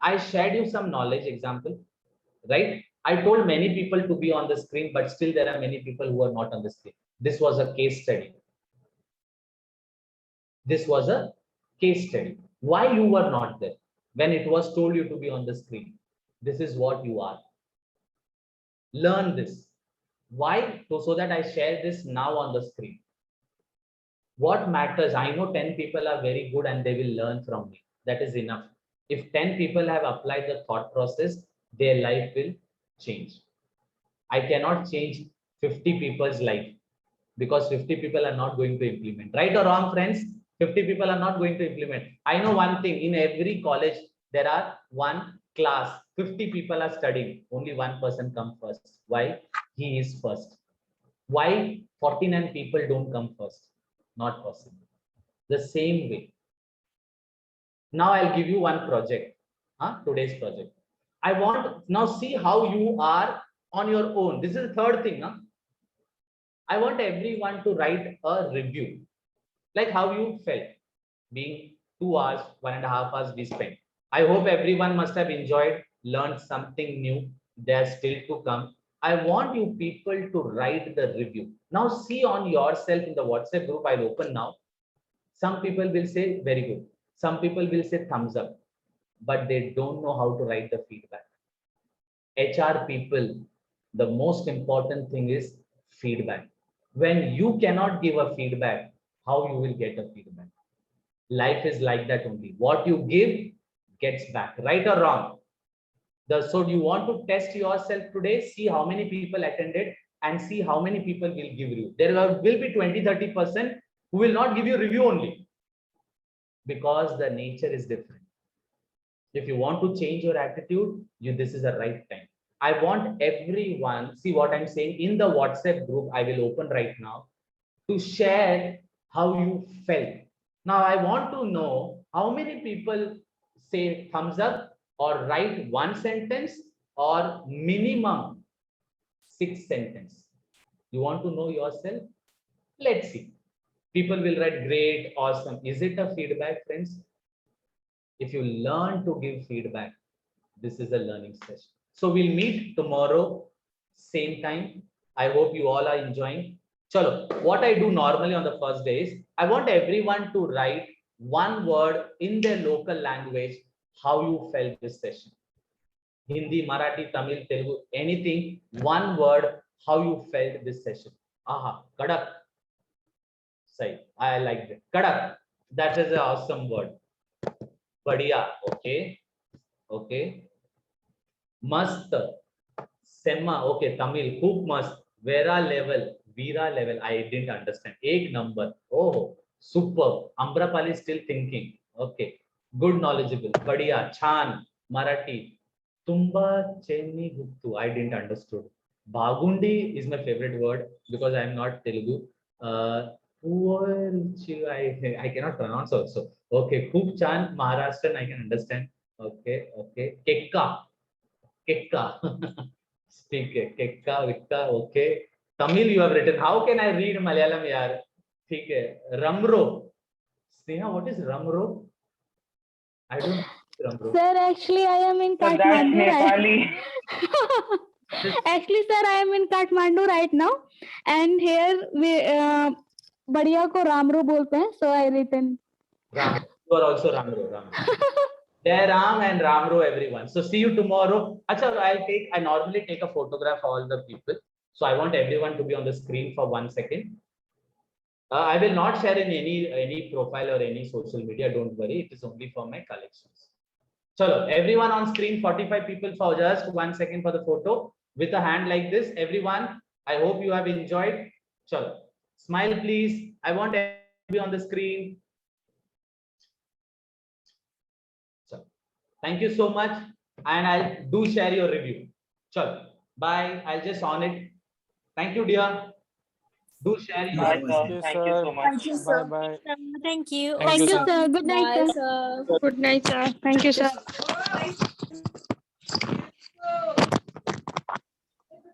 I shared you some knowledge example, right? I told many people to be on the screen, but still there are many people who are not on the screen. This was a case study. This was a case study. Why you were not there when it was told you to be on the screen? This is what you are. Learn this. Why? So that I share this now on the screen. What matters? I know 10 people are very good and they will learn from me. That is enough. If 10 people have applied the thought process, their life will change. I cannot change 50 people's life because 50 people are not going to implement. Right or wrong, friends? 50 people are not going to implement. I know one thing, in every college, there are one class, 50 people are studying, only one person comes first. Why? He is first. Why 49 people don't come first? Not possible. The same way. Now I'll give you one project, today's project. I want now see how you are on your own. This is the third thing. I want everyone to write a review, like how you felt being 2 hours, 1.5 hours we spent. I hope everyone must have enjoyed, learned something new. They are still to come. I want you people to write the review. Now see on yourself in the WhatsApp group. I'll open now. Some people will say very good. Some people will say thumbs up, but they don't know how to write the feedback. HR people, the most important thing is feedback. When you cannot give a feedback, how you will get a feedback? Life is like that only. What you give gets back, right or wrong? So you want to test yourself today, see how many people attended and see how many people will give you. There will be 20-30% who will not give you review only, because the nature is different. If you want to change your attitude, this is the right time. I want everyone, see what I'm saying in the WhatsApp group, I will open right now, to share how you felt. Now I want to know how many people say thumbs up or write one sentence or minimum 6 sentences. You want to know yourself? Let's see. People will write great, awesome. Is it a feedback, friends? If you learn to give feedback, this is a learning session. So we'll meet tomorrow, same time. I hope you all are enjoying. Chalo, what I do normally on the first day is, I want everyone to write one word in their local language, how you felt this session. Hindi, Marathi, Tamil, Telugu, anything, one word, how you felt this session. Aha, kadak. Say, I like that. Kadak. That is an awesome word. Badhiya. Okay. Okay. Mast. Sema. Okay. Tamil. Khub mast. Vera level. Veera level. I didn't understand. Egg number. Oh, super. Ambrapali is still thinking. Okay. Good knowledgeable. Badhiya. Chan. Marathi. Tumba Chenni Guptu. I didn't understood. Bagundi is my favorite word because I am not Telugu. I cannot pronounce also. Okay, Khub Chan, Maharashtrian, I can understand. Okay, okay. Kekka. Kekka. Speak Kekka, Vikka, okay. Tamil you have written. How can I read Malayalam, yaar? ठीक है. Ramro. Sneha, what is Ramro? I don't know Ramro. Sir, actually, I am in So that's Kathmandu right. Nepali. Actually, sir, I am in Kathmandu right now, and here we बढ़िया को रामरू बोलते हैं, so I written. Ram, you are also Ramro. Jai Ram and Ramro, everyone. So see you tomorrow. Achha, I normally take a photograph of all the people. So I want everyone to be on the screen for 1 second. I will not share in any profile or any social media. Don't worry. It is only for my collections. Chalo, everyone on screen, 45 people for just 1 second for the photo with a hand like this. Everyone, I hope you have enjoyed. Chalo, smile please. I want everyone to be on the screen. Chalo. Thank you so much. And I'll do share your review. Chalo, bye. I'll just on it. Thank you, dear. Do share your Bye, review. sir. Thank you so much. Thank you, sir. Bye. Thank you. Thank you, sir. Good night, Bye, sir. sir. Good night, sir. Thank you, sir.